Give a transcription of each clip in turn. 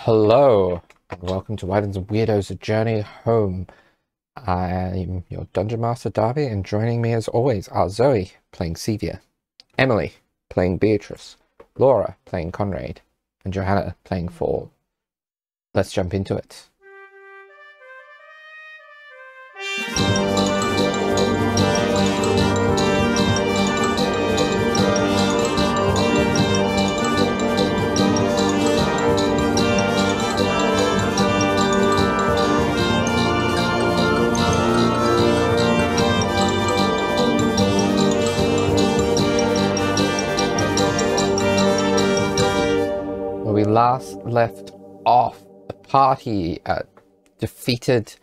Hello, and welcome to Wyverns and Weirdos, a journey home. I'm your Dungeon Master, Darby, and joining me as always are Zoe, playing Sevia, Emily, playing Beatrice, Laura, playing Conrad, and Johanna, playing Fall. Let's jump into it. Where we last left off, the party defeated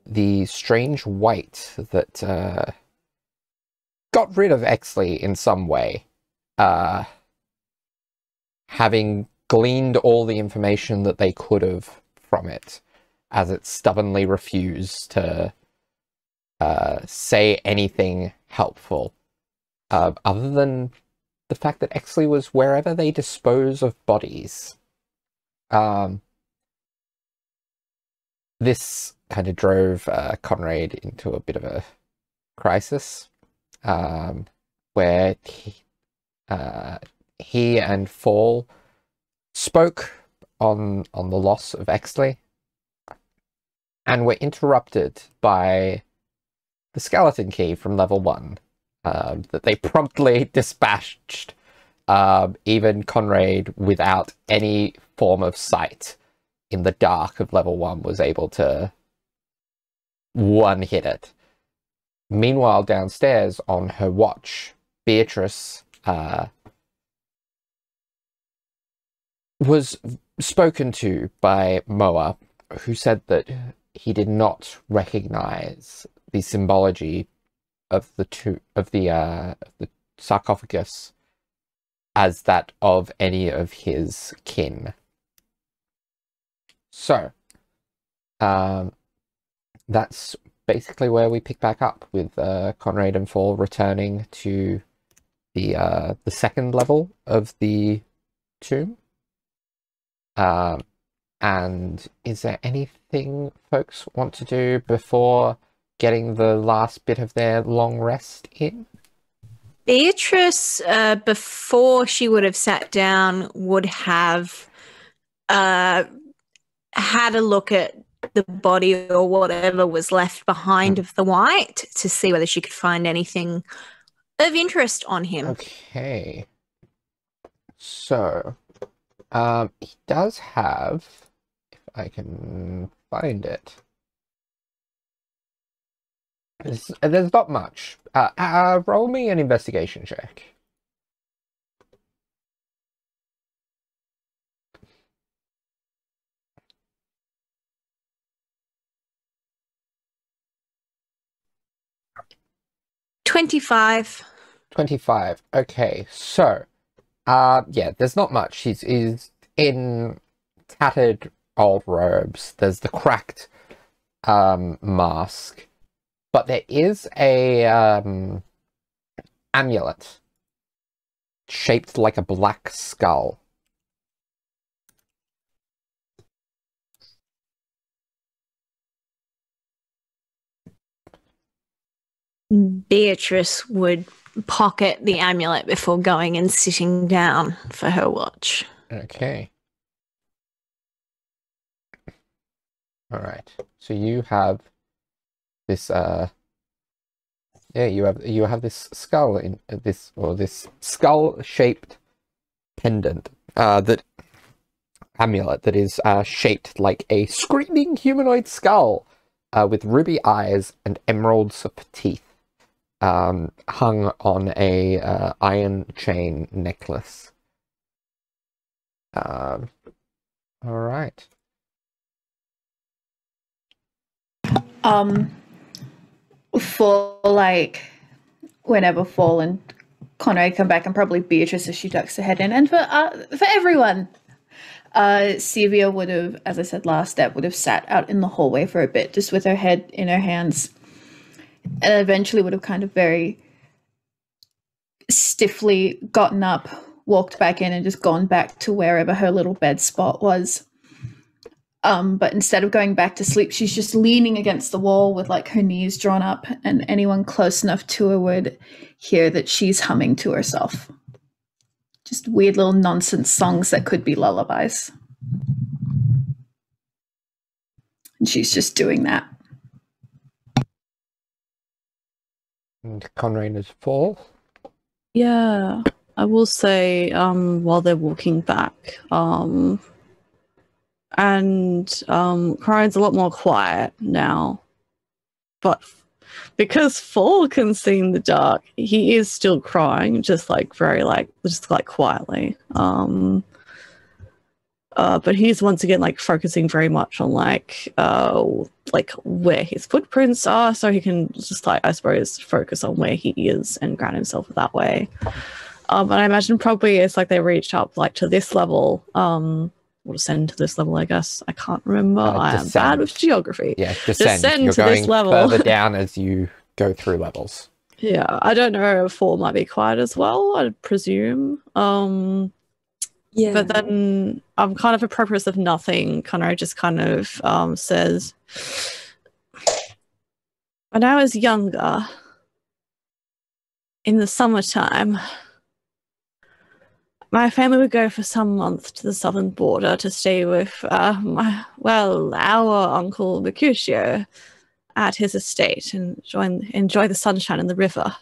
the strange wight that got rid of 𝗖𝗔𝗦𝗧 in some way, having gleaned all the information that they could have from it, as it stubbornly refused to say anything helpful, other than the fact that 𝗖𝗔𝗦𝗧 was wherever they dispose of bodies. This kind of drove Conrad into a bit of a crisis, where he and Fall spoke on the loss of 𝗖𝗔𝗦𝗧, and were interrupted by the skeleton key from level 1. That they promptly dispatched. Even Conrad, without any form of sight in the dark of level 1, was able to one-hit it. Meanwhile, downstairs on her watch, Beatrice was spoken to by Moa, who said that he did not recognize the symbology of the sarcophagus as that of any of his kin. So, that's basically where we pick back up, with Conrad and Fall returning to the second level of the tomb. And is there anything folks want to do before getting the last bit of their long rest in? Beatrice, before she would have sat down, would have had a look at the body or whatever was left behind of the wight to see whether she could find anything of interest on him. Okay. So, he does have, if I can find it, there's not much. Roll me an investigation check. $25. 25. Okay, so, yeah, there's not much. He's in tattered old robes. There's the cracked mask. But there is a amulet shaped like a black skull. Beatrice would pocket the amulet before going and sitting down for her watch. Okay. All right. So you have this you have this skull in this skull shaped pendant, that amulet that is shaped like a screaming humanoid skull, with ruby eyes and emeralds of teeth, hung on a iron chain necklace. All right. For like whenever Fall and Conrad come back, and probably Beatrice as she ducks her head in, and for everyone, Sevia would have, as I said last step, would have sat out in the hallway for a bit, just with her head in her hands, and eventually would have kind of very stiffly gotten up, walked back in, and just gone back to wherever her little bed spot was. But instead of going back to sleep, she's just leaning against the wall with like her knees drawn up, and anyone close enough to her would hear that she's humming to herself. Just weird little nonsense songs that could be lullabies. And she's just doing that. And Conraina's fall. Yeah, I will say, while they're walking back, crying's a lot more quiet now. But because Fall can see in the dark, he is still crying, just quietly. But he's once again focusing very much on where his footprints are, so he can just I suppose focus on where he is and ground himself that way. And I imagine probably it's they reached up to this level, or descend to this level, I guess. I can't remember. I am bad with geography. Yeah, descend. You're to going this level. further down as you go through levels. Yeah, I don't know if Fall might be quiet as well, I'd presume. Yeah. But then kind of a purpose of nothing, Conrad just says, when I was younger, in the summertime, my family would go for some months to the southern border to stay with our uncle Mercutio at his estate and enjoy the sunshine and the river.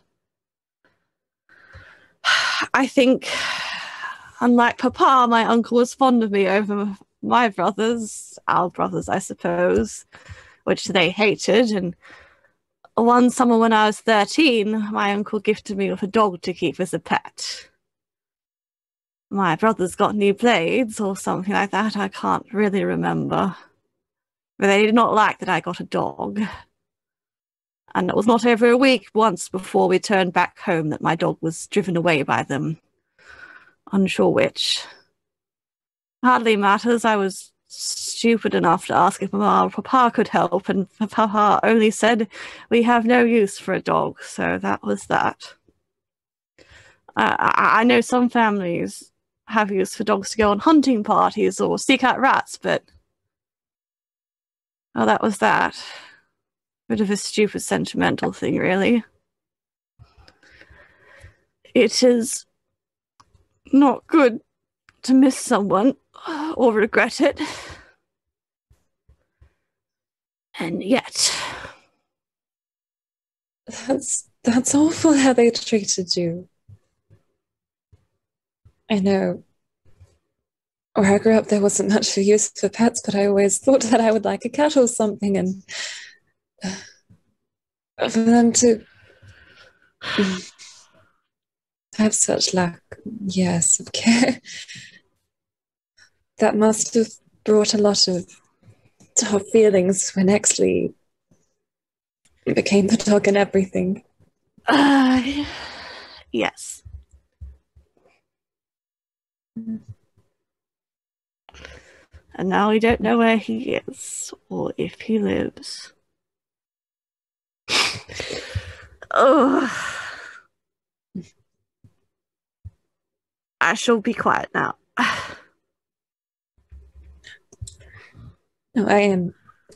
I think, unlike Papa, my uncle was fond of me over my brothers, our brothers, I suppose, which they hated. And one summer when I was 13, my uncle gifted me with a dog to keep as a pet. My brothers got new blades or something like that, I can't really remember. But they did not like that I got a dog. And it was not over a week once before we turned back home that my dog was driven away by them. Unsure which. Hardly matters. I was stupid enough to ask if Papa could help, and Papa only said, "We have no use for a dog," so that was that. I know some families have use for dogs to go on hunting parties or seek out rats, but that was that. Bit of a stupid sentimental thing, really. It is not good to miss someone or regret it. And yet... That's awful how they treated you. I know where I grew up there wasn't much for use for pets, but I always thought that I would like a cat or something, and for them to have such lack, yes, of care, that must have brought a lot of tough feelings when Exley became the dog and everything. Yes. And now we don't know where he is or if he lives. Oh. I shall be quiet now. No,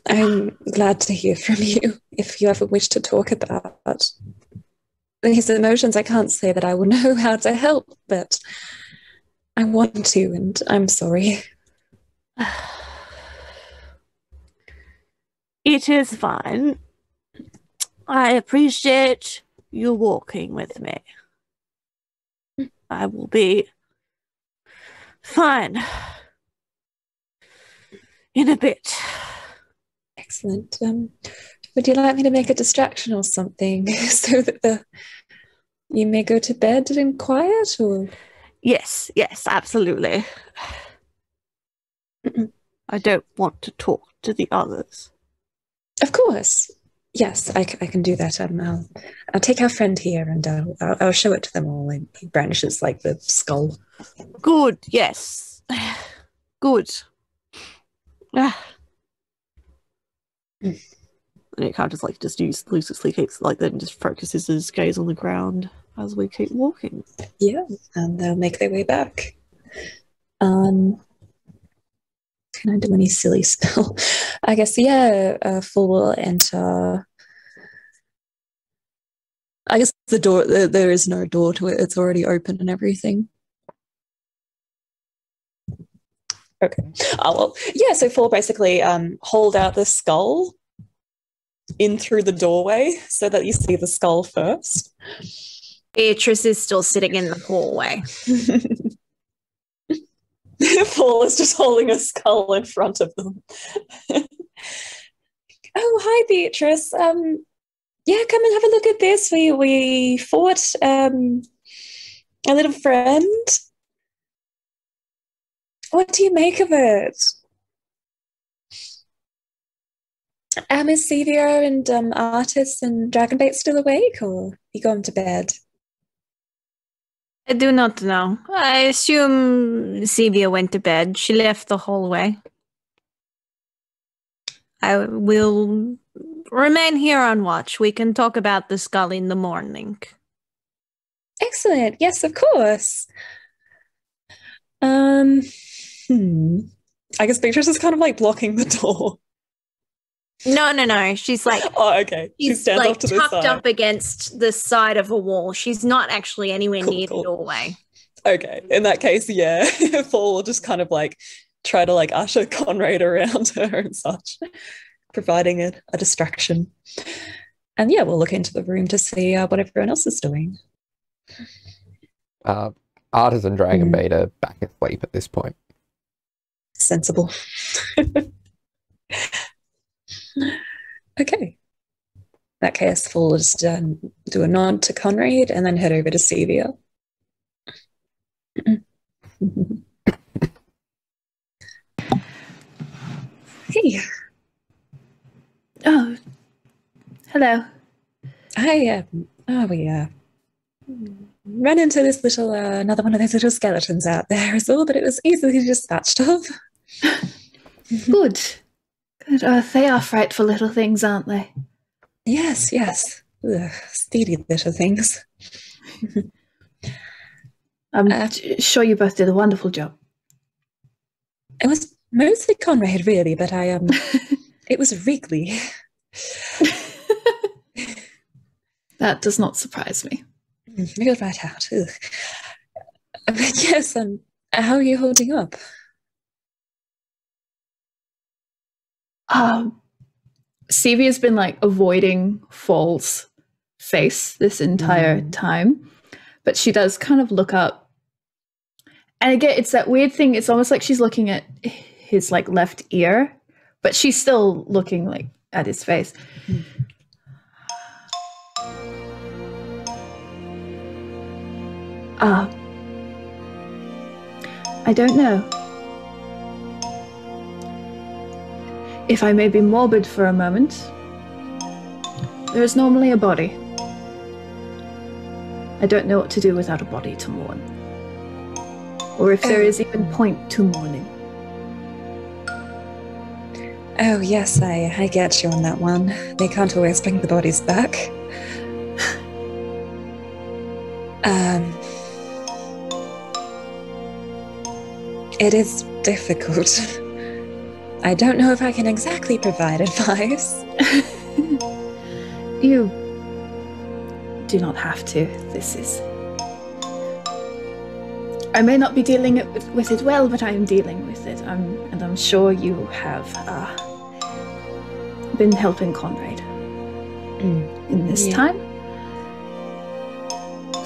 I'm glad to hear from you. If you ever wish to talk about these emotions, I can't say that I will know how to help, but I want to, and I'm sorry. It is fine. I appreciate you walking with me. I will be fine in a bit. Excellent. Would you like me to make a distraction or something so that you may go to bed in quiet, or? Yes, absolutely. I don't want to talk to the others. Of course. Yes, I can do that. I'll take our friend here and I'll show it to them all. And he brandishes the skull. Good, yes. Good. And it kind of just loosely keeps then just focuses his gaze on the ground as we keep walking. Yeah, and they'll make their way back. And Can I do any silly spell? I guess, yeah, Fool will enter. I guess the door, there is no door to it. It's already open and everything. Okay. Oh, well, yeah, so Fool basically hold out the skull in through the doorway so that you see the skull first. Beatrice is still sitting in the hallway. Fool is just holding a skull in front of them. Oh, hi, Beatrice. Yeah, come and have a look at this. We fought a little friend. What do you make of it? Is Sevia and Artis and Dragonbait still awake, or you gone to bed? I do not know. I assume Sevia went to bed. She left the hallway. I will remain here on watch. We can talk about the skull in the morning. Excellent. Yes, of course. I guess Beatrice is kind of like blocking the door. No. She's like, oh, okay. She stands like off to the tucked side. up against the side of a wall. She's not actually anywhere near the doorway. Okay. In that case, yeah, Fool will just kind of like try to like usher Conrad around her and such, providing a distraction. And yeah, we'll look into the room to see what everyone else is doing. Artis and Dragonbait are back asleep at this point. Sensible. Okay. In that case, Fool will just do a nod to Conrad and then head over to Sevia. Hey. Oh, hello. Hi. We ran into this little, another one of those little skeletons out there as well, but it was easily dispatched of. Good. Good. They are frightful little things, aren't they? Yes. Ugh, steely little things. I'm sure you both did a wonderful job. It was mostly Conrad, really, but it was Wrigley. That does not surprise me. Real right out. Ugh. But yes, how are you holding up? Sevia's been like avoiding Foal's face this entire time, but she does kind of look up. And again, it's that weird thing. It's almost like she's looking at his like left ear, but she's still looking like at his face. I don't know. If I may be morbid for a moment, there is normally a body. I don't know what to do without a body to mourn. Or if there is even point to mourning. Oh, yes, I get you on that one. They can't always bring the bodies back. It is difficult. I don't know if I can exactly provide advice. You do not have to. This is... I may not be dealing with it well, but I am dealing with it. And I'm sure you have been helping Conrad in this time.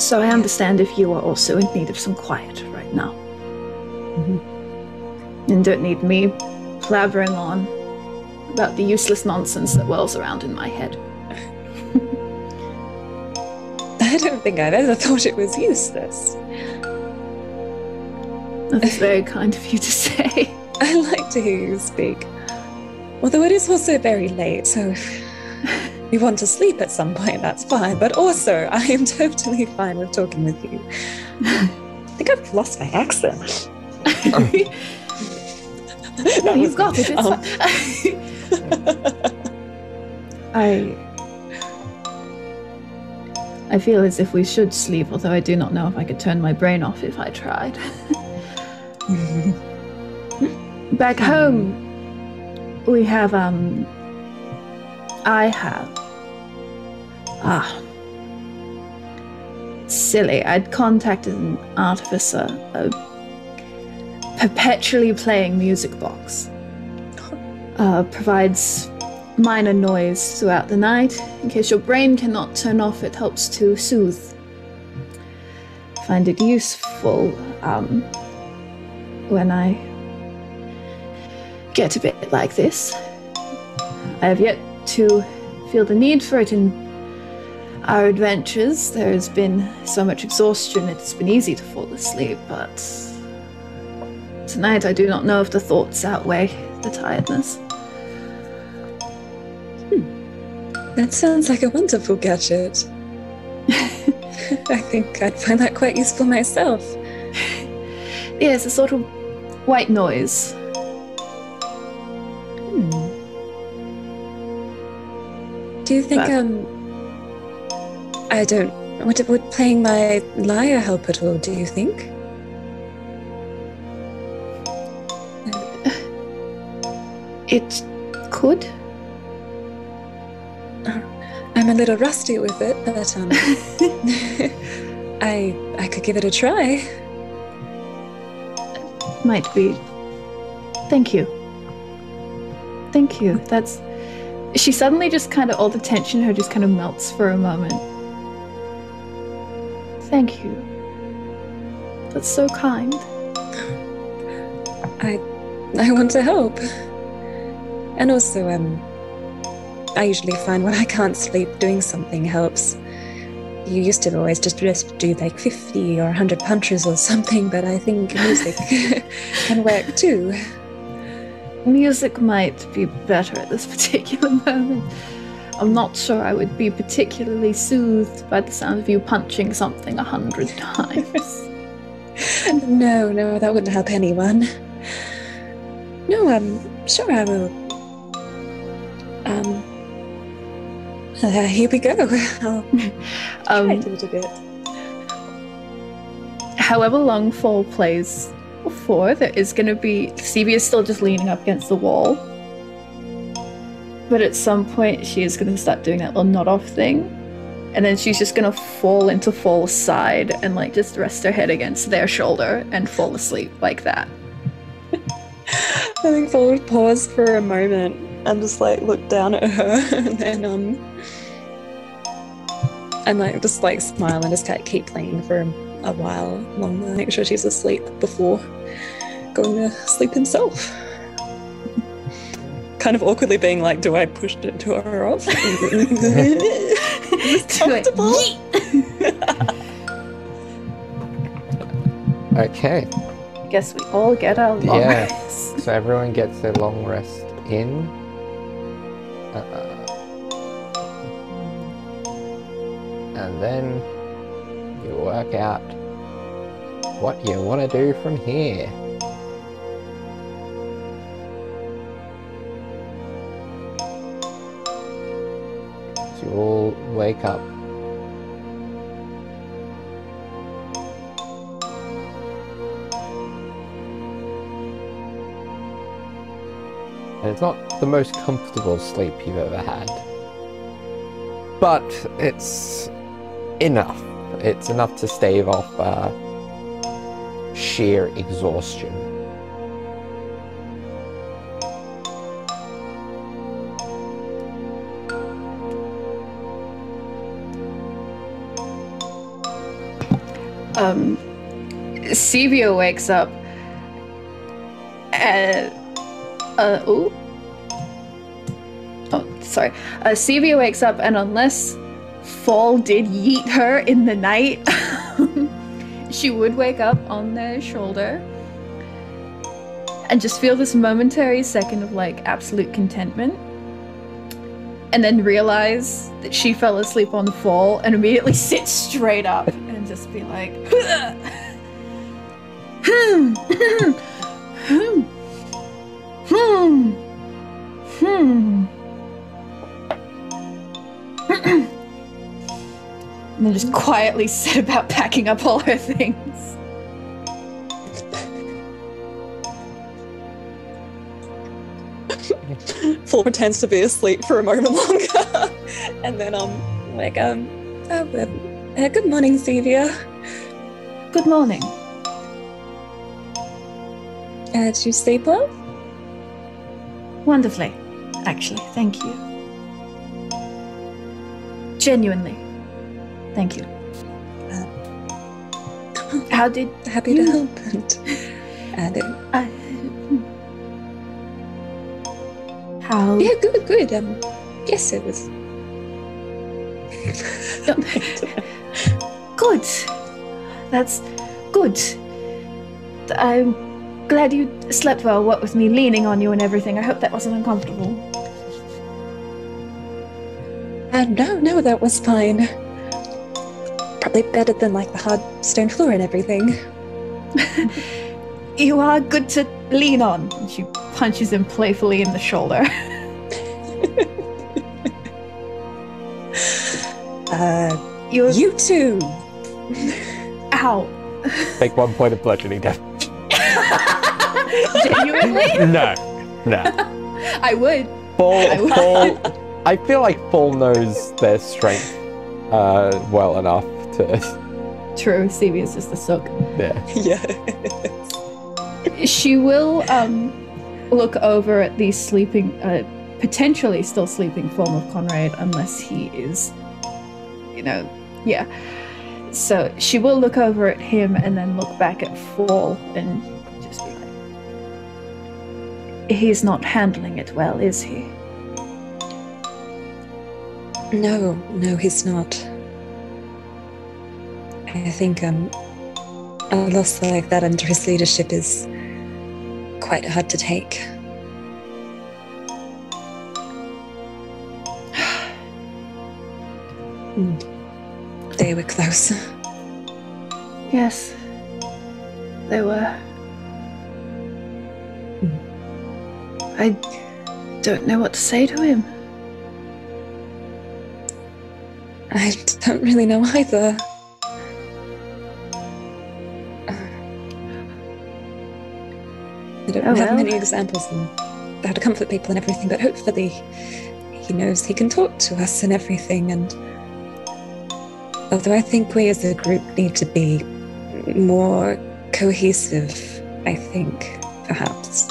So I understand if you are also in need of some quiet right now. And don't need me blabbering on about the useless nonsense that whirls around in my head. I don't think I've ever thought it was useless. That's very kind of you to say. I like to hear you speak. Although it is also very late, so if you want to sleep at some point, that's fine. But also, I am totally fine with talking with you. I think I've lost my accent. No, you've got it. It's I feel as if we should sleep, although I do not know if I could turn my brain off if I tried. Back home, we have, silly. I'd contacted an artificer, a perpetually playing music box. Provides minor noise throughout the night. In case your brain cannot turn off, it helps to soothe. Find it useful when I get a bit like this. I have yet to feel the need for it in our adventures. There has been so much exhaustion, it's been easy to fall asleep, but tonight I do not know if the thoughts outweigh the tiredness. That sounds like a wonderful gadget. I think I'd find that quite useful myself. Yes, a sort of white noise. Do you think, would playing my lyre help at all, do you think? It could. I'm a little rusty with it, but I could give it a try. Might be. Thank you. Thank you. That's... She suddenly just kind of, all the tension in her just kind of melts for a moment. Thank you. That's so kind. I want to help. And also, I usually find when I can't sleep, doing something helps. You used to always just do like 50 or 100 punches or something, but I think music can work too. Music might be better at this particular moment. I'm not sure I would be particularly soothed by the sound of you punching something 100 times. No, that wouldn't help anyone. No, sure I will. Here we go. I'll try to do it a bit. However long Fall plays for, there is going to be... Stevie is still just leaning up against the wall. But at some point, she is going to start doing that little nod-off thing. And then she's just going to fall into Fall's side and like just rest her head against their shoulder and fall asleep like that. I think Fall would pause for a moment and just like look down at her and like just like smile and just keep playing for a while longer, make sure she's asleep before going to sleep himself. Kind of awkwardly being like, do I push it to her off? It's comfortable. Okay. I guess we all get our long rest. So everyone gets their long rest in. And then you work out what you want to do from here. So you all wake up. And it's not the most comfortable sleep you've ever had. But it's enough. It's enough to stave off sheer exhaustion. Sevia wakes up and Sevia wakes up, and unless Fall did yeet her in the night, she would wake up on their shoulder and just feel this momentary second of like absolute contentment, and then realize that she fell asleep on Fall and immediately sit straight up and just be like and then just quietly set about packing up all her things. Full pretends to be asleep for a moment longer. And then good morning, Sevia. Good morning. Did you sleep well? Wonderfully, actually. Thank you. Genuinely. Thank you. How did Happy to help. And how? yeah, good. Yes, it was. Good. That's good. I'm glad you slept well, what with me leaning on you and everything. I hope that wasn't uncomfortable. No, that was fine. Probably better than like the hard stone floor and everything. You are good to lean on. And she punches him playfully in the shoulder. You too. Ow. Take 1 point of bludgeoning damage. Genuinely? No. I would. Paul, I feel like Paul knows their strength well enough to... True, Sevia's just a sook. Yeah. Yeah. She will look over at the sleeping, potentially still sleeping form of Conrad, unless he is, yeah. So she will look over at him and then look back at Fall and just be like, he's not handling it well, is he? No, he's not. I think a loss like that under his leadership is quite hard to take. They were close. Yes, they were. I don't know what to say to him. I don't really know either. I don't have many examples of how to comfort people and everything, but hopefully he knows he can talk to us and everything. And although I think we as a group need to be more cohesive, I think, perhaps.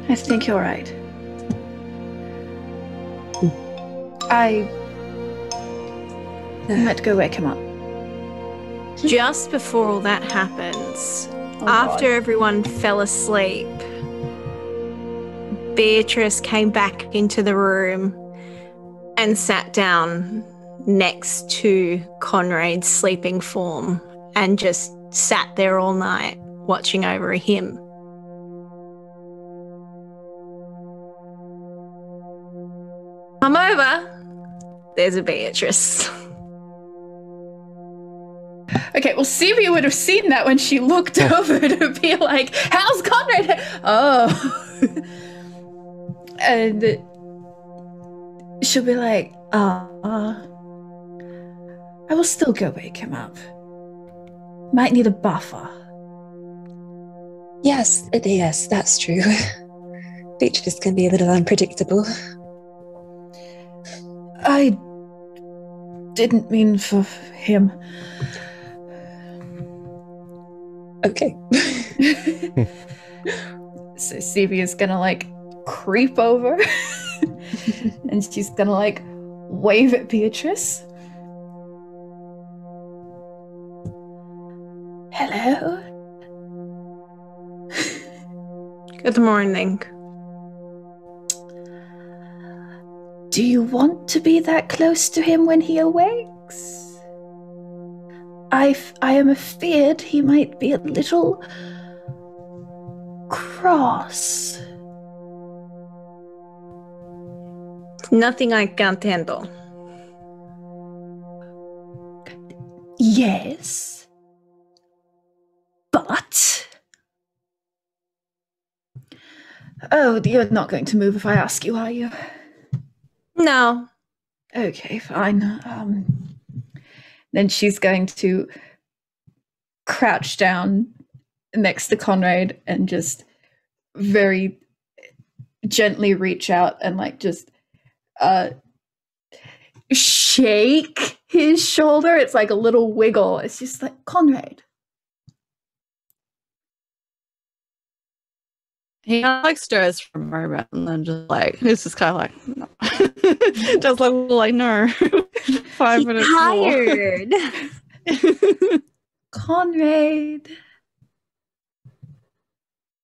I think you're right. I might go wake him up. Just before all that happens, after everyone fell asleep, Beatrice came back into the room and sat down next to Conrad's sleeping form and just sat there all night watching over him. Come over. There's a Beatrice. Okay, well, Sevia would have seen that when she looked over to be like, how's Conrad? Oh. And she'll be like, I will still go wake him up. Might need a buffer. Yes, that's true. Beatrice can be a little unpredictable. I didn't mean for him. Okay. So Sevia's gonna like creep over and she's gonna like wave at Beatrice. Hello? Good morning. Do you want to be that close to him when he awakes? I am afeard he might be a little cross. Nothing I can't handle. Yes. But... Oh, you're not going to move if I ask you, are you? No. Okay, fine. Then she's going to crouch down next to Conrad and just very gently reach out and like just shake his shoulder. It's like a little wiggle. It's just like, Conrad. He like stirs for a moment and then just like it's just kind of like no. Just like no 5 minutes tired. Conrad.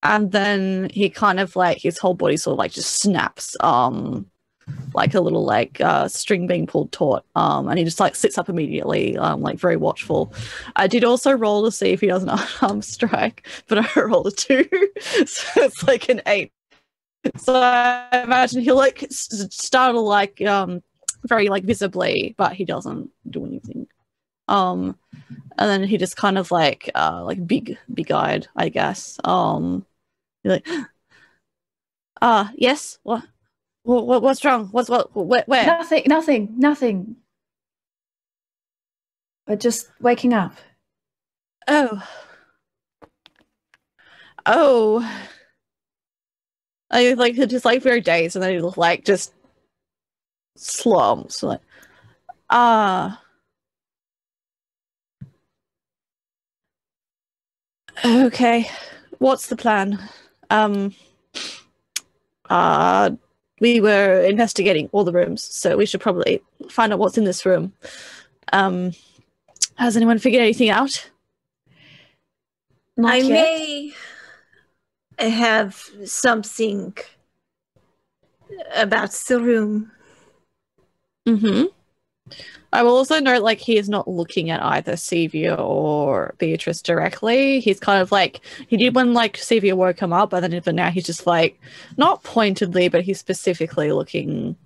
And then he kind of like his whole body sort of like just snaps like a little like string being pulled taut and he just like sits up immediately like very watchful. I did also roll to see if he does an unarmed strike, but I rolled a 2 so it's like an 8. So I imagine he'll like startle like very like visibly, but he doesn't do anything. And then he just kind of like big-eyed, I guess. You're like, yes, what's wrong? Where? Nothing. We're just waking up. Oh. I like just like very dazed, and then he like just slumps like okay, what's the plan? We were investigating all the rooms, so we should probably find out what's in this room. Has anyone figured anything out? I may have something about the room. Mm-hmm. I will also note, like, he is not looking at either Sevia or Beatrice directly. He's kind of like, he did when, like, Sevia woke him up, but now he's just, like, not pointedly, but he's specifically looking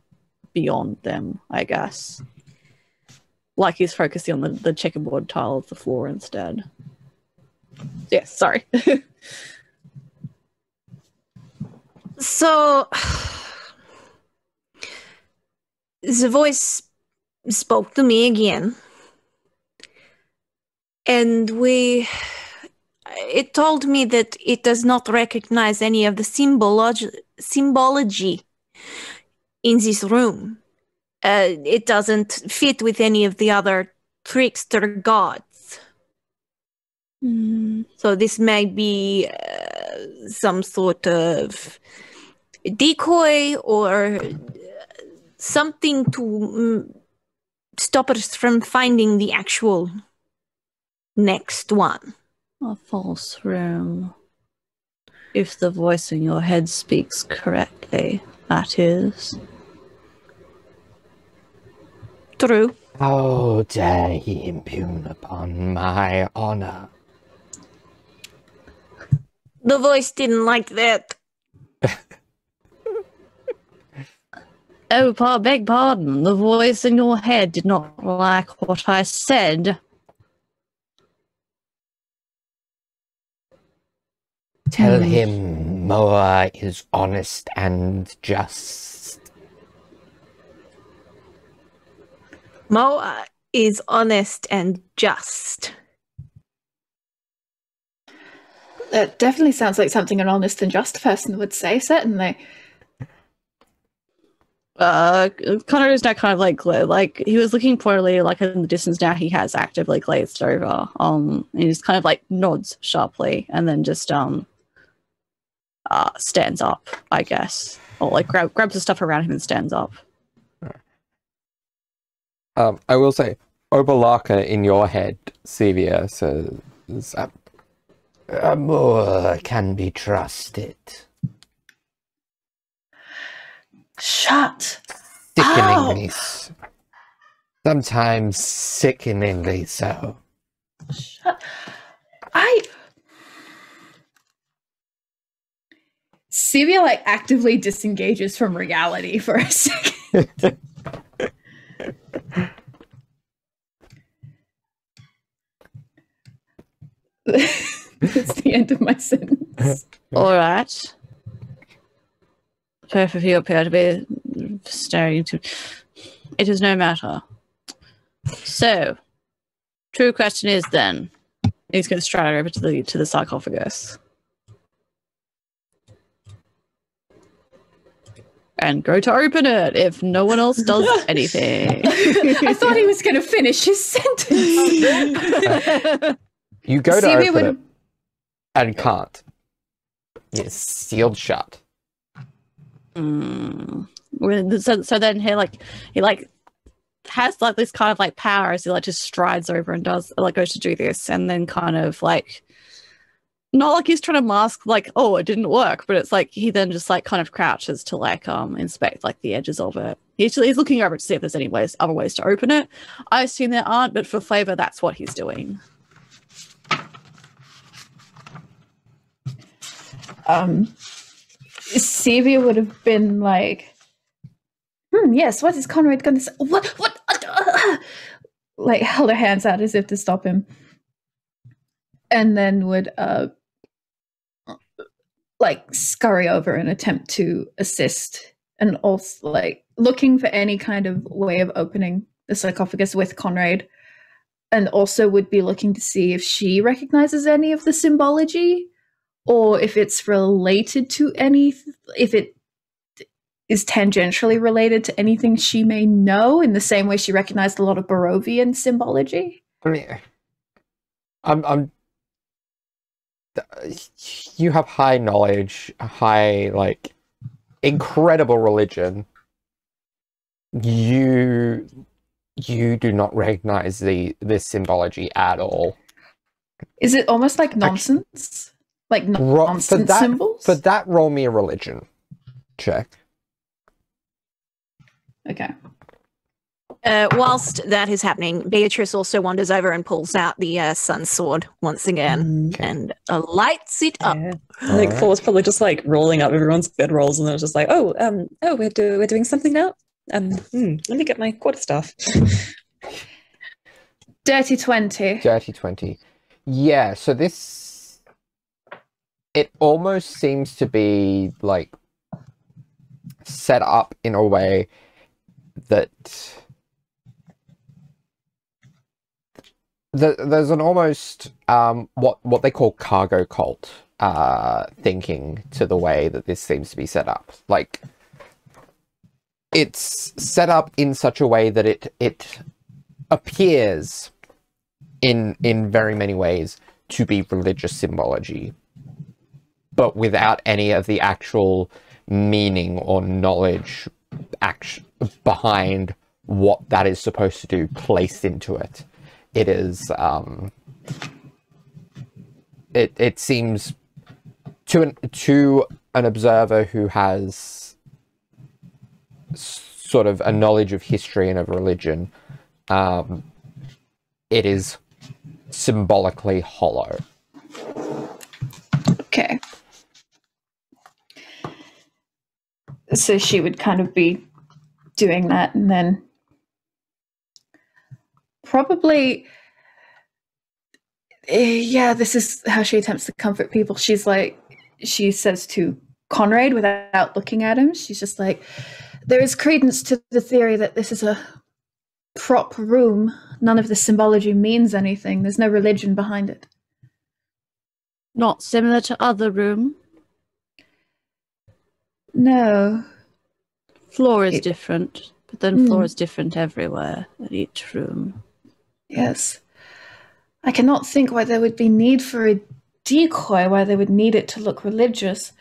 beyond them, I guess. Like he's focusing on the checkerboard tile of the floor instead. Yes, sorry. So, the voice spoke to me again, and it told me that it does not recognize any of the symbology in this room. It doesn't fit with any of the other trickster gods. So this may be some sort of decoy or something to stop us from finding the actual next one. A false room. If the voice in your head speaks correctly, that is. True. How dare he impugn upon my honor? The voice didn't like that. Oh, beg pardon. The voice in your head did not like what I said. Tell him Moa is honest and just. Moa is honest and just. That definitely sounds like something an honest and just person would say, certainly. Connor is now kind of like he was looking poorly, like in the distance. Now he has actively glazed over. And he just kind of like nods sharply and then just stands up, I guess, or like grabs the stuff around him and stands up. I will say, Oberlaka in your head, Sevia says, Moa can be trusted. Shut Sickeningly so. Sometimes sickeningly so. Shut. Sevia like actively disengages from reality for a second. That's the end of my sentence. All right. Both of you appear to be staring into. It is no matter. So, true question is then, he's going to stride over to the sarcophagus. and go to open it if no one else does anything. I thought he was going to finish his sentence. You go to Sevia open it and can't. It's sealed shut. So then he has like this kind of like power as he like just strides over and does like goes to do this, and then kind of like not like he's trying to mask like, oh, it didn't work, but it's like he then just like kind of crouches to like inspect like the edges of it. He's looking over to see if there's any other ways to open it. I assume there aren't, but for flavor, that's what he's doing. Sevia would have been like, yes, what is Conrad going to say? What? Like, held her hands out as if to stop him. And then would, like, scurry over and attempt to assist. And also, like, looking for any kind of way of opening the sarcophagus with Conrad. And also would be looking to see if she recognizes any of the symbology. Or if it's related to if it is tangentially related to anything she may know, in the same way she recognized a lot of Barovian symbology. You have high knowledge, high, like, incredible religion. You do not recognize this symbology at all. Is it almost like nonsense? Like nonsense symbols? For that, roll me a religion check. Okay. Whilst that is happening, Beatrice also wanders over and pulls out the sun sword once again and lights it up. Yeah. I think Thor's probably just like rolling up everyone's good rolls, and then it's just like, we're doing something now. Let me get my quarterstaff. Dirty 20. Dirty 20. Yeah, so this, it almost seems to be like set up in a way that there's an almost what they call cargo cult thinking to the way that this seems to be set up. Like, it's set up in such a way that it appears in very many ways to be religious symbology, but without any of the actual meaning or knowledge behind what that is supposed to do placed into it. It is it seems to an observer who has sort of a knowledge of history and of religion, it is symbolically hollow. Okay. So she would kind of be doing that, and then probably, this is how she attempts to comfort people. She's like, she says to Conrad without looking at him, she's just like, there is credence to the theory that this is a prop room. None of the symbology means anything. There's no religion behind it. Not similar to other room. No. Floor is different, but then floor is different everywhere at each room. Yes. I cannot think why there would be need for a decoy, why they would need it to look religious.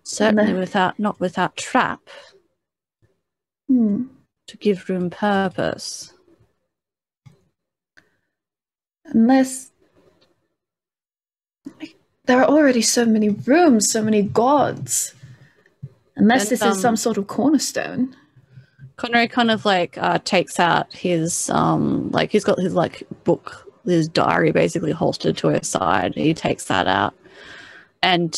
Certainly not without trap. To give room purpose. Unless there are already so many rooms, so many gods. Unless this is some sort of cornerstone. Conrad kind of like takes out his like he's got his like book, his diary basically holstered to his side. He takes that out, and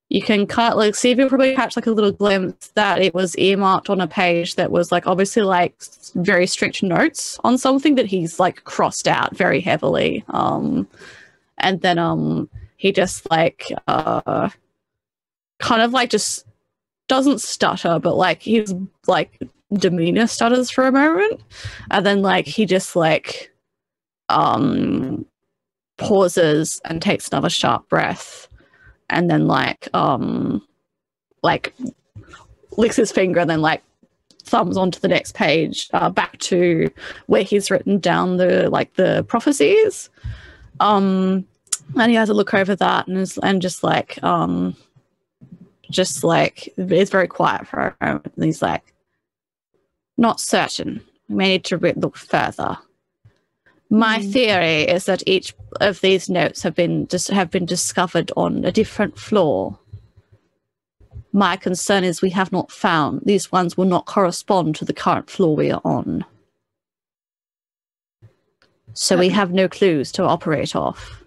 you can kind of like see if you probably catch like a little glimpse that it was earmarked on a page that was like obviously like very strict notes on something that he's like crossed out very heavily. And then he just like kind of like just doesn't stutter, but like his like demeanor stutters for a moment, and then like he just like pauses and takes another sharp breath, and then like licks his finger and then like thumbs onto the next page, back to where he's written down the prophecies. And he has a look over that and just like it's very quiet for a moment. And he's like, not certain. We may need to look further. My theory is that each of these notes have been discovered on a different floor. My concern is we have not found these ones will not correspond to the current floor we are on. So we have no clues to operate off.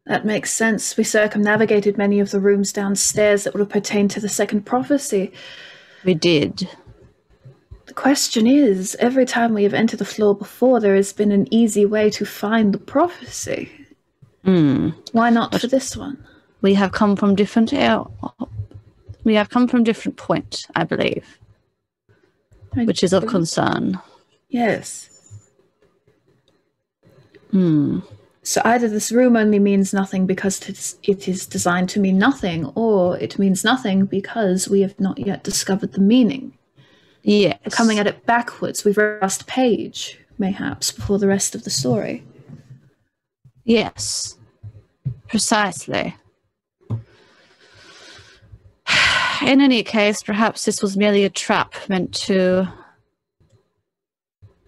That makes sense. We circumnavigated many of the rooms downstairs that would have pertained to the second prophecy. We did. The question is, every time we have entered the floor before, there has been an easy way to find the prophecy. Why not for this one? We have come from different points, I believe, which is of concern. Yes. So either this room only means nothing because it is designed to mean nothing, or it means nothing because we have not yet discovered the meaning. Yes. We're coming at it backwards. We've read the last page, mayhaps, before the rest of the story. Yes. Precisely. In any case, perhaps this was merely a trap meant to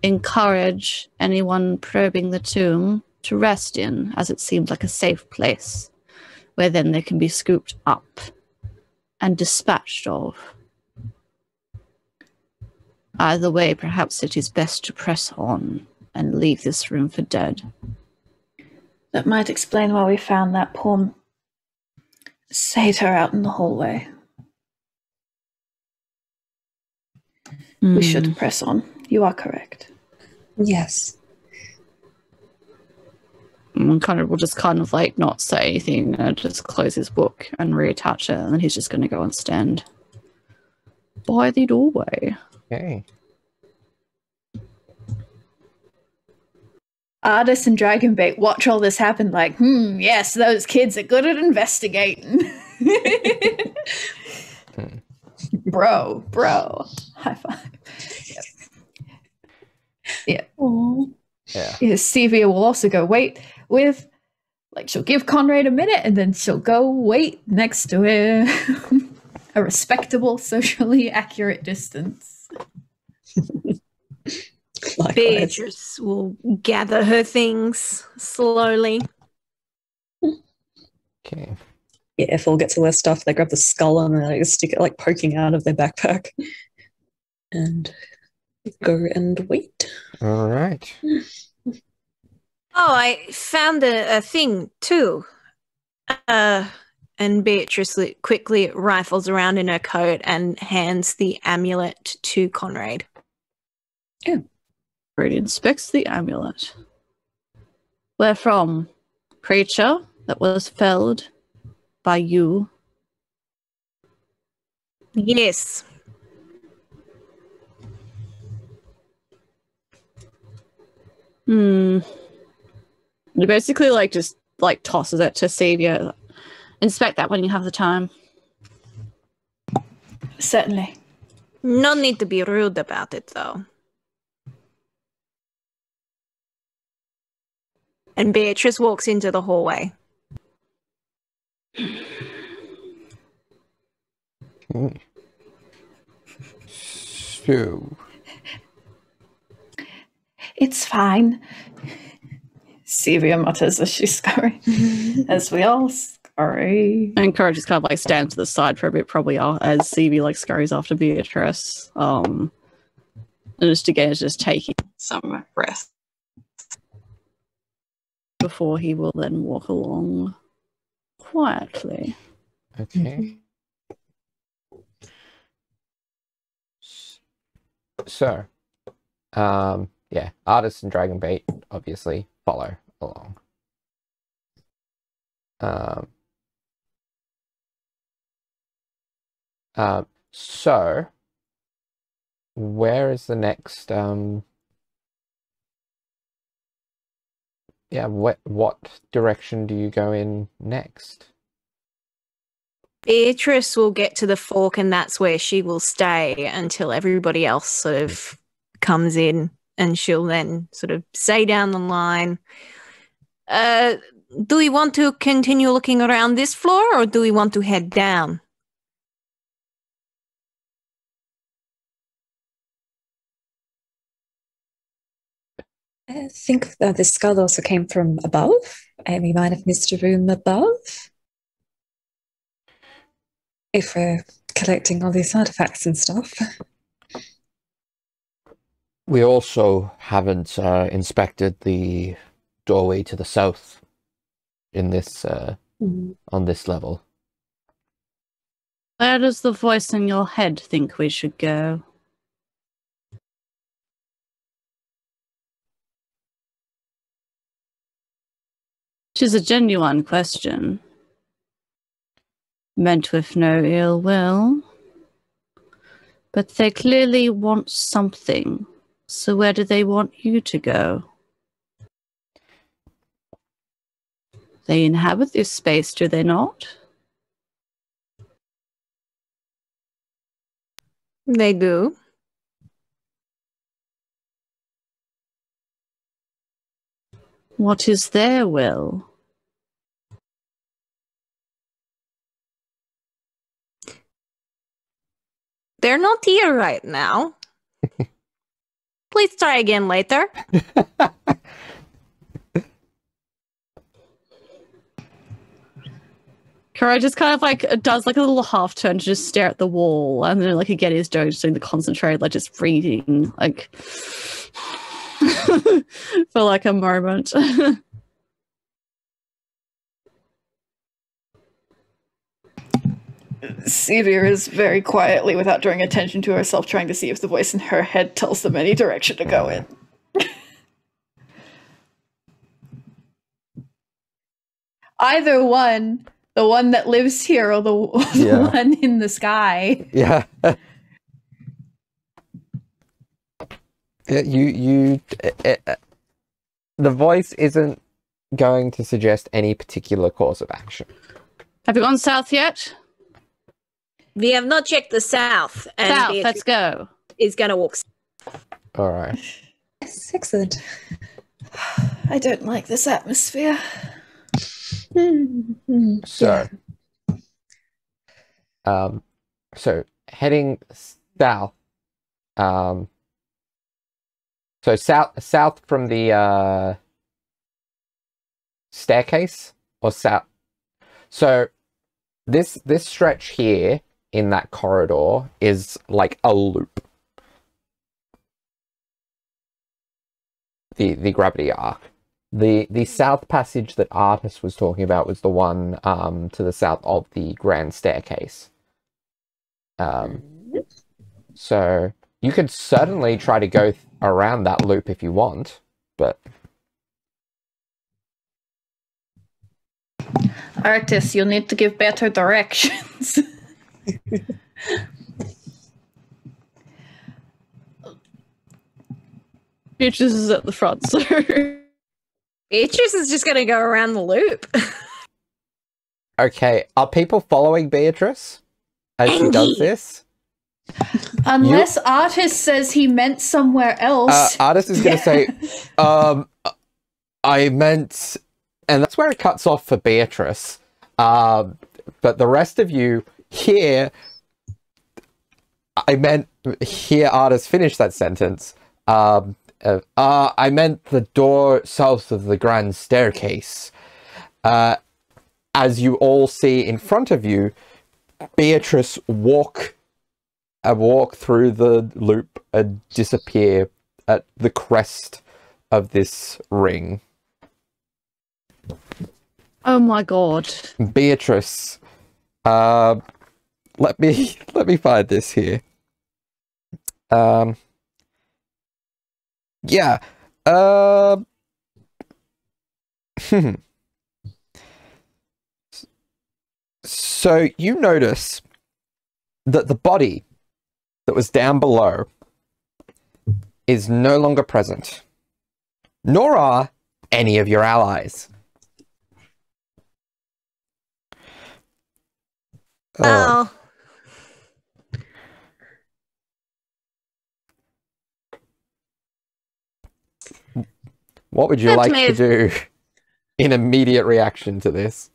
encourage anyone probing the tomb to rest in, as it seemed like a safe place, where then they can be scooped up and dispatched of. Either way, perhaps it is best to press on and leave this room for dead. That might explain why we found that poor satyr out in the hallway. We should press on. You are correct. Yes. Will just like not say anything, just close his book and reattach it, and then he's just going to go and stand by the doorway. Okay. Artist and Dragonbait watch all this happen like, yes, those kids are good at investigating. Bro. High five. Yeah. Aww. Yeah. Sevia will also go wait with, like, she'll give Conrad a minute and then she'll go wait next to him. A respectable, socially accurate distance. Beatrice will gather her things slowly. Okay. Yeah, if all gets all their stuff, they grab the skull and they stick it like poking out of their backpack. And go and wait. All right. Oh, I found a thing too. And Beatrice quickly rifles around in her coat and hands the amulet to Conrad. Yeah. Conrad inspects the amulet. Where from? Creature that was felled by you? Yes. He basically just tosses it to Sevia. Inspect that when you have the time. Certainly. No need to be rude about it, though. And Beatrice walks into the hallway. Okay. So. It's fine. Sevia mutters as she's scurrying. As we all scurry. And Courage just stands to the side for a bit, probably as Sevia scurries after Beatrice. And just again is just taking some breath before he will then walk along quietly. Okay. So, yeah, Artist and Dragonbait obviously follow along. So where is the next what direction do you go in next? Beatrice will get to the fork, and that's where she will stay until everybody else sort of comes in, and she'll then sort of say down the line, do we want to continue looking around this floor, or do we want to head down? I think that the skull also came from above, and we might have missed a room above. If we're collecting all these artifacts and stuff. We also haven't inspected the doorway to the south in this on this level. Where does the voice in your head think we should go? Which is a genuine question. Meant with no ill will. But they clearly want something. So where do they want you to go? They inhabit this space, do they not? They do. What is their will? They're not here right now. Please try again later. Kara just kind of like does like a little half turn to just stare at the wall, and then like again is doing the concentrated, like just breathing like for like a moment. Severe is very quietly, without drawing attention to herself, trying to see if the voice in her head tells them any direction to go in. Either one, the one that lives here or the one in the sky. Yeah. The voice isn't going to suggest any particular course of action. Have you gone south yet? We have not checked the south. And South, Beatrice let's go. is going to walk. All right. Yes, excellent. I don't like this atmosphere. So, so heading south. So south from the staircase, or south. So this stretch here in that corridor is like a loop. The gravity arc. The south passage that Artis was talking about was the one to the south of the grand staircase. So you could certainly try to go around that loop if you want, but Artis, you'll need to give better directions. Beatrice is at the front, so Beatrice is just going to go around the loop. okay. Are people following Beatrice as she does this? Unless Artis says he meant somewhere else. Artis is going to say, I meant... And that's where it cuts off for Beatrice. But the rest of you here... I meant... Hear Artis finish that sentence. I meant the door south of the grand staircase. As you all see in front of you, Beatrice walk through the loop and disappear at the crest of this ring. oh my god. Beatrice, let me find this here. Yeah. So you notice that the body that was down below is no longer present, nor are any of your allies. Oh. What would you That like may to have- do in immediate reaction to this?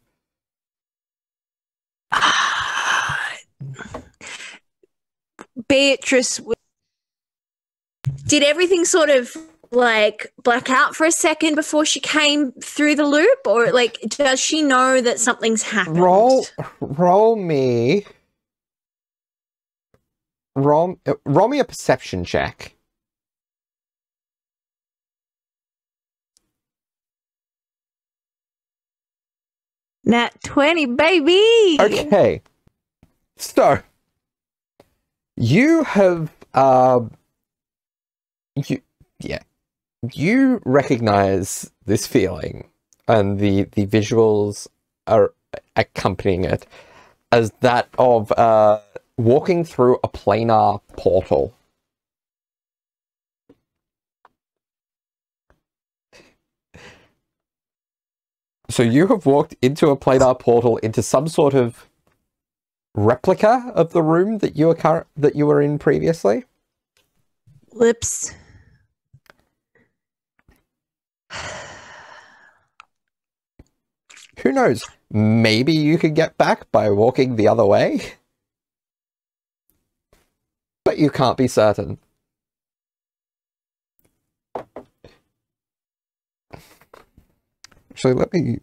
Beatrice, did everything sort of like black out for a second before she came through the loop, or like does she know that something's happened? Roll me a perception check. Nat 20, baby. Okay. So you have you recognize this feeling, and the visuals are accompanying it as that of walking through a planar portal. So you have walked into a planar portal into some sort of replica of the room that you were in previously. Lips. Who knows? Maybe you could get back by walking the other way. But you can't be certain. So let me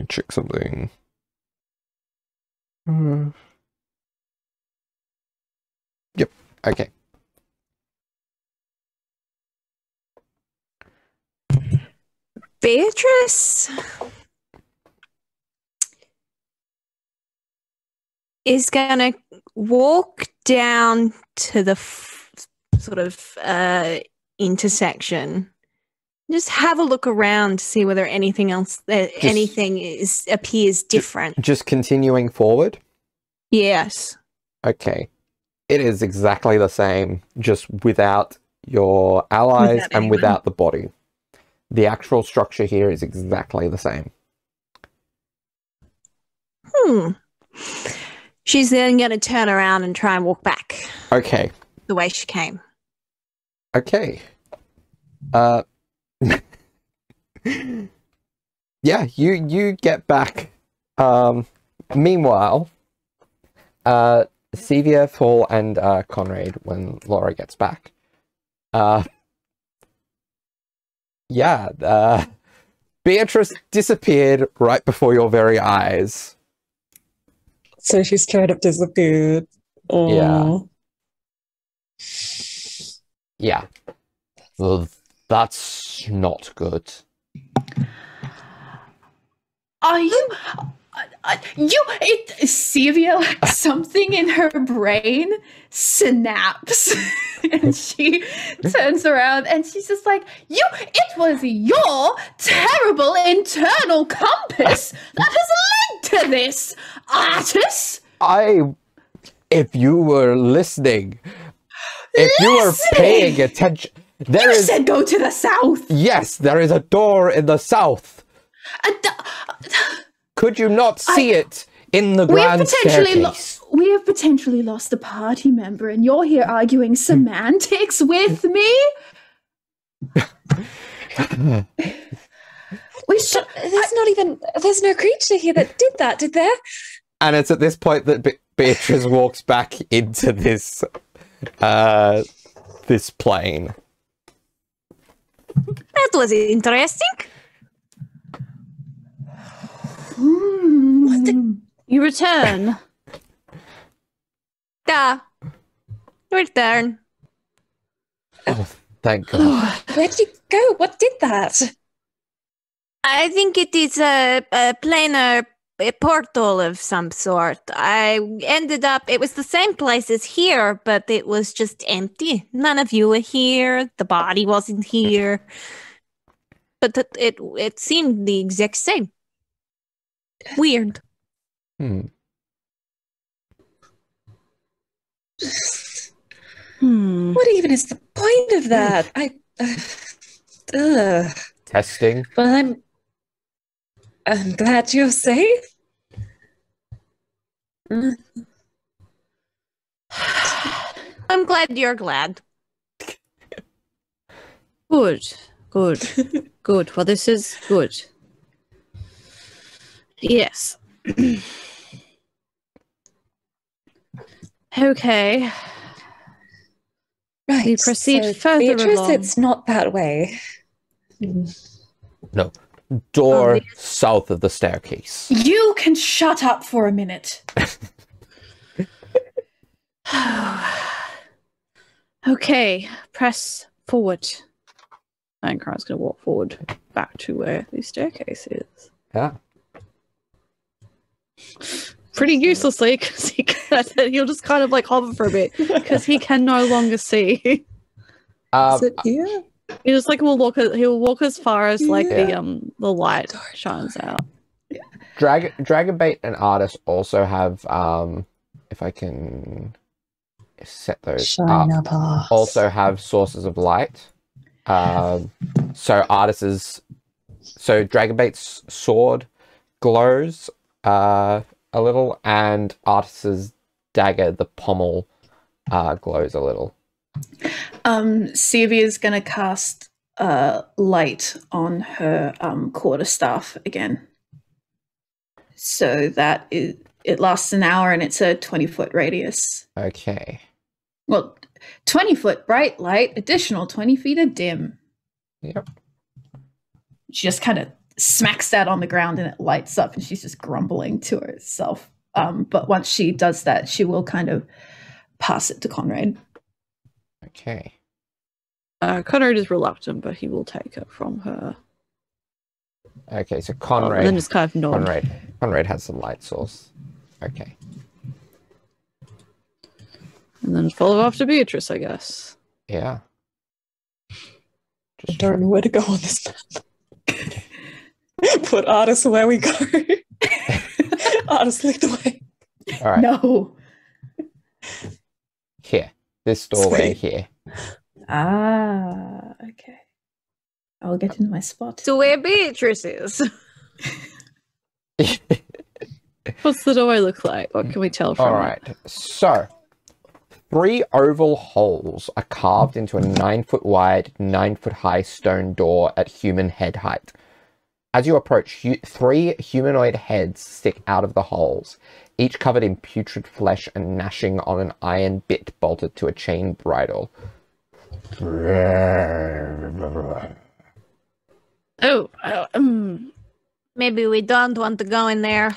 check something. Yep. Okay. Beatrice is gonna walk down to the sort of intersection. Just have a look around to see whether anything else, appears different. Just continuing forward? Yes. Okay. It is exactly the same, just without your allies Without and anyone. without the body. The actual structure here is exactly the same. She's then going to turn around and try and walk back Okay. the way she came. Okay. Yeah, you get back. Meanwhile, Sevia, Fall, and Conrad, when Laura gets back. Beatrice disappeared right before your very eyes. So she straight up disappeared. Oh. Yeah. Well, that's not good. Are you? Sevia, like something in her brain snaps, and she turns around and she's just like, it was your terrible internal compass that has led to this, Artis. If you were listening, if you were paying attention, You said go to the south. Yes, there is a door in the south. Could you not see it in the grand staircase? We have potentially lost a party member, and you're here arguing semantics with me? There's no creature here that did that, did there? And it's at this point that Beatrice walks back into this this plane. That was interesting. You return. Yeah. Return. Oh, thank God. Where did you go? What did that? I think it is a planar portal of some sort. I ended up, it was the same place as here, but it was just empty. None of you were here. The body wasn't here. But it seemed the exact same. Weird. What even is the point of that? Testing. Well, I'm glad you're safe. I'm glad you're glad. Good. Good. Well, this is good. Yes. Okay. Right. We proceed so further Beatrice, along. it's not that way. No. Door Oh, south of the staircase. You can shut up for a minute. Okay, press forward. And Kara's going to walk forward back to where the staircase is. Yeah. Pretty uselessly, because he'll just kind of like hover for a bit, because he can no longer see. Is it here? He just like he'll walk as far as like Yeah. the light shines out. Dragonbait and Artis also have, if I can set those Shine up, up. also have sources of light. So Dragonbait's sword glows a little, and Artis's dagger, the pommel, glows a little. Sevia's going to cast light on her quarterstaff again. So that it lasts an hour and it's a 20-foot radius. Okay. Well, 20-foot bright light, additional 20 feet of dim. Yep. She just kind of smacks that on the ground and it lights up and she's just grumbling to herself. But once she does that, she will kind of pass it to Conrad. Okay. Conrad is reluctant, but he will take it from her. Okay, so And then just kind of nod. Conrad has some light source. Okay. And then follow after Beatrice, I guess. Yeah. I don't know where to go on this map. Put Artis where we go. Artis, lead the way. All right. No. Here. This doorway Sweet. here. Ah, okay. I'll get into my spot. So where Beatrice is. What's the doorway look like? What can we tell from All it? right. So, 3 oval holes are carved into a 9-foot wide, 9-foot high stone door at human head height. As you approach, 3 humanoid heads stick out of the holes, each covered in putrid flesh and gnashing on an iron bit bolted to a chain bridle. Maybe we don't want to go in there.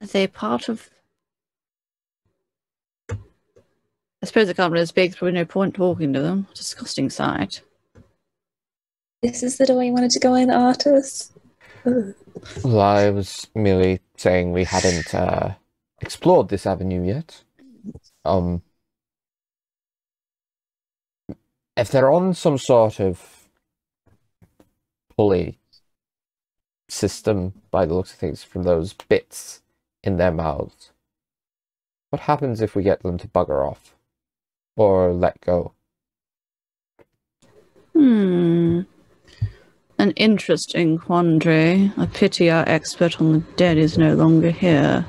Are they part of... I suppose it can't really speak, there's probably no point talking to them. Disgusting sight. This is the door you wanted to go in, Artis? Well, I was merely saying we hadn't explored this avenue yet. If they're on some sort of pulley system, by the looks of things, from those bits in their mouths, what happens if we get them to bugger off? Or let go? An interesting quandary. I pity our expert on the dead is no longer here.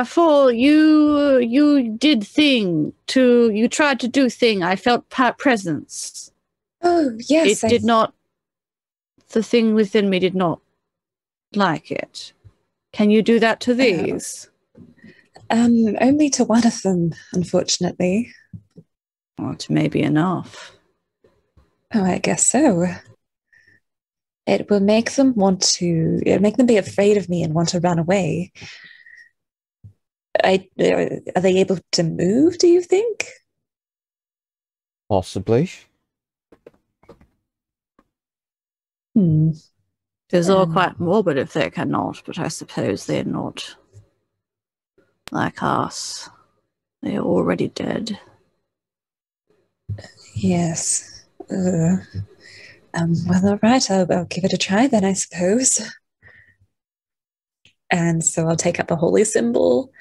For you tried to do thing. I felt presence. Oh, yes. It did not. The thing within me did not like it. Can you do that to these? Only to one of them, unfortunately. That may be enough. Oh, I guess so. It will make them be afraid of me and want to run away. Are they able to move, do you think? Possibly. It's all quite morbid if they cannot, but I suppose they're not like us. They are already dead. Yes. Well, all right. I'll give it a try then, I suppose. And so I'll take out the holy symbol,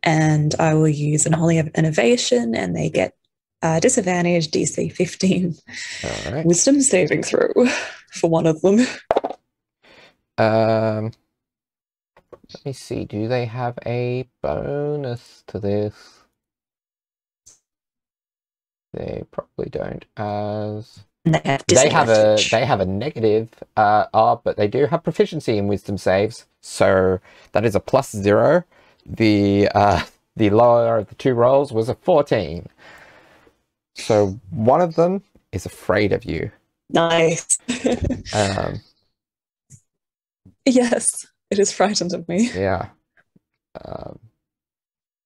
and I will use an holy innovation, and they get disadvantage DC 15 All right. wisdom saving throw for one of them. Let me see. Do they have a bonus to this? They probably don't, as they have a negative. But they do have proficiency in wisdom saves, so that is a +0. The lower of the two rolls was a 14. So one of them is afraid of you. Nice. Yes, it is frightened of me. Yeah.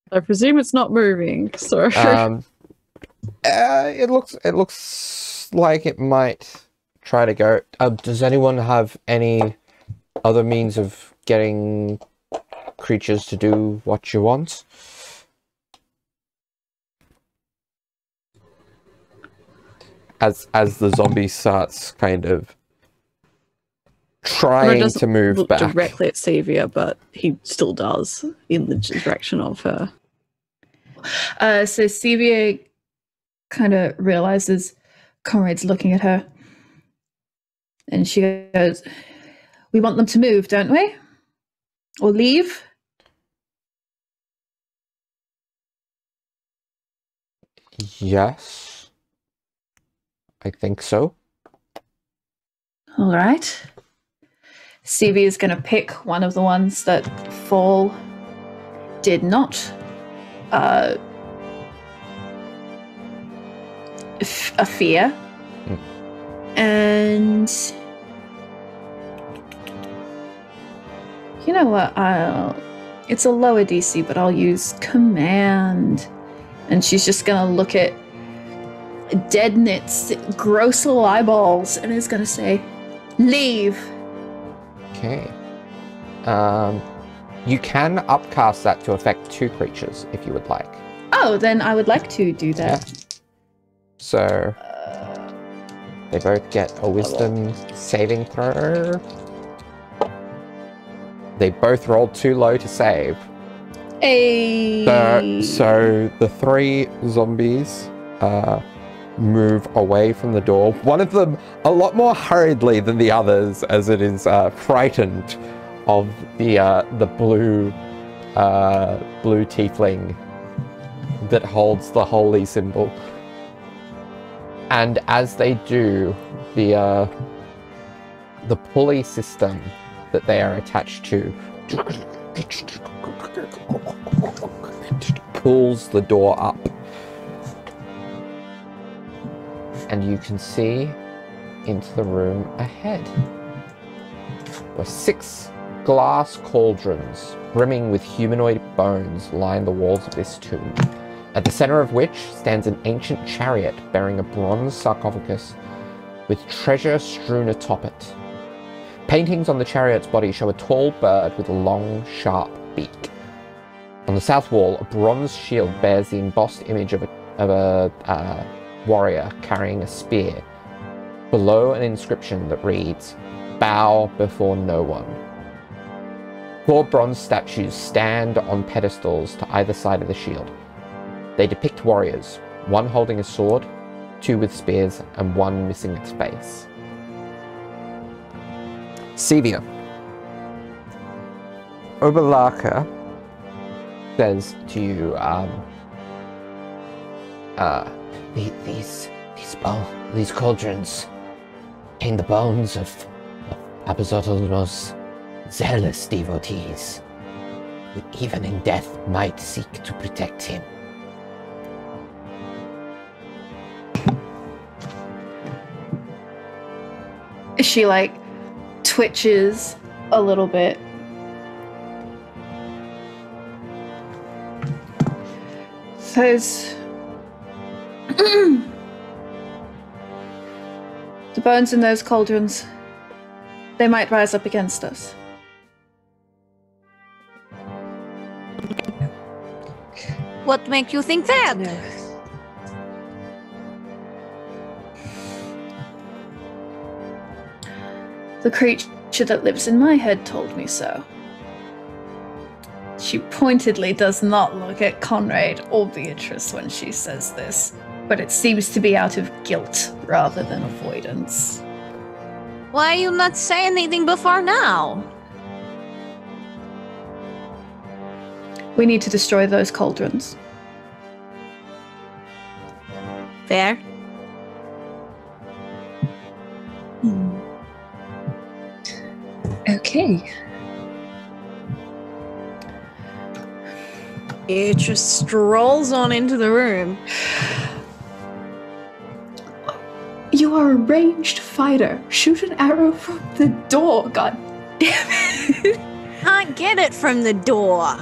I presume it's not moving, so... It looks like it might try to go. Does anyone have any other means of getting creatures to do what you want? As the zombie starts kind of trying to move look back directly at Sevia, but he still does in the direction of her. So Sevia kind of realizes Conrad's looking at her, and she goes, "We want them to move, don't we? Or leave?" Yes, I think so. All right. Sevia is going to pick one of the ones that Fall did not a fear. And you know what, it's a lower DC, but I'll use command. And she's just gonna look at Deadnit's gross little eyeballs and is gonna say, "Leave." Okay. You can upcast that to affect 2 creatures if you would like. Oh, then I would like to do that. Yeah. So they both get a wisdom saving throw. They both rolled too low to save. So the 3 zombies move away from the door. One of them a lot more hurriedly than the others, as it is frightened of the blue tiefling that holds the holy symbol. And as they do, the pulley system that they are attached to pulls the door up. And you can see into the room ahead. Where 6 glass cauldrons brimming with humanoid bones line the walls of this tomb, at the center of which stands an ancient chariot bearing a bronze sarcophagus with treasure strewn atop it. Paintings on the chariot's body show a tall bird with a long, sharp beak. On the south wall, a bronze shield bears the embossed image of a warrior carrying a spear. Below, an inscription that reads, "Bow before no one." 4 bronze statues stand on pedestals to either side of the shield. They depict warriors, one holding a sword, 2 with spears, and 1 missing its face. Sevia. Oberlacher says to you, these cauldrons contain the bones of 𝗖𝗔𝗦𝗧's most zealous devotees, who even in death might seek to protect him. She twitches a little bit. Says, "The bones in those cauldrons, they might rise up against us." What makes you think that? No. The creature that lives in my head told me so. She pointedly does not look at Conrad or Beatrice when she says this, but it seems to be out of guilt rather than avoidance. Why are you not saying anything before now? We need to destroy those cauldrons. Fair. Okay. It just strolls on into the room. You are a ranged fighter. Shoot an arrow from the door, god damn it. Can't get it from the door.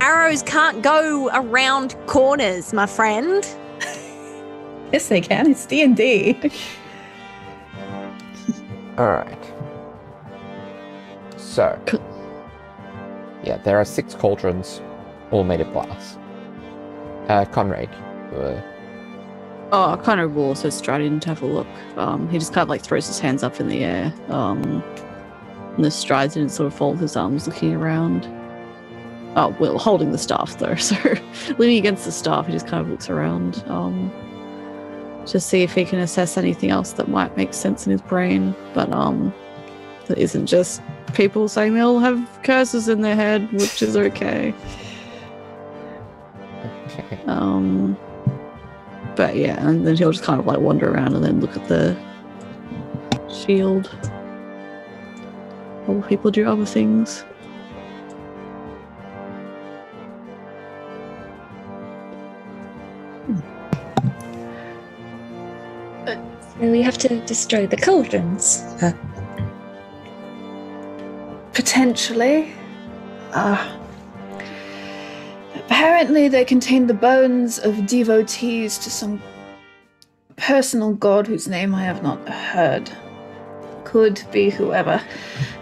Arrows can't go around corners, my friend. Yes, they can. It's D&D. Alright. So. Yeah, there are 6 cauldrons, all made of glass. Conrad. Oh, Conrad will also stride in to have a look. He just kind of like throws his hands up in the air. And the strides in and sort of folds his arms looking around. Oh, well, holding the staff though, so leaning against the staff, he just kind of looks around. Just see if he can assess anything else that might make sense in his brain. But that isn't just people saying they all have curses in their head, which is okay. Okay. But yeah, and then he'll just kind of like wander around and then look at the shield. While people do other things. So we have to destroy the cauldrons. Potentially. Apparently they contain the bones of devotees to some personal god whose name I have not heard. Could be whoever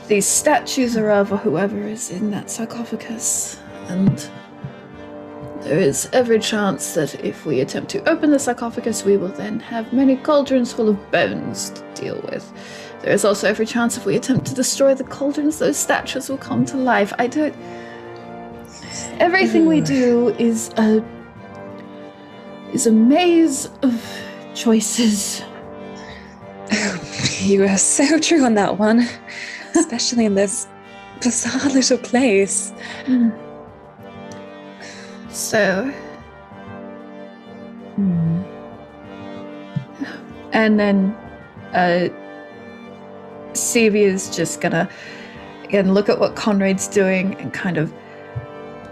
these statues are of, or whoever is in that sarcophagus. And there is every chance that if we attempt to open the sarcophagus, we will then have many cauldrons full of bones to deal with. There is also every chance if we attempt to destroy the cauldrons, those statues will come to life. Everything we do is a maze of choices. Oh, you are so true on that one. Especially in this bizarre little place. So... And then Sevia's just gonna, again, look at what Conrad's doing and kind of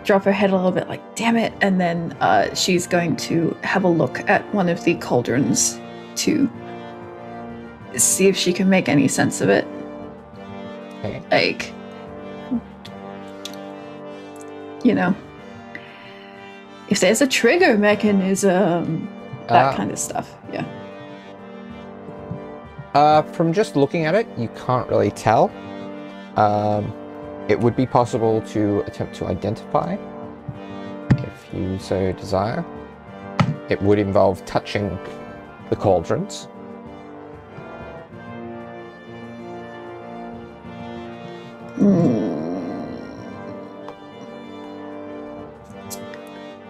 drop her head a little bit like, damn it, and then she's going to have a look at one of the cauldrons to see if she can make any sense of it. Okay. Like, you know, if there's a trigger mechanism, that kind of stuff, yeah. From just looking at it, you can't really tell. It would be possible to attempt to identify, if you so desire. It would involve touching the cauldrons.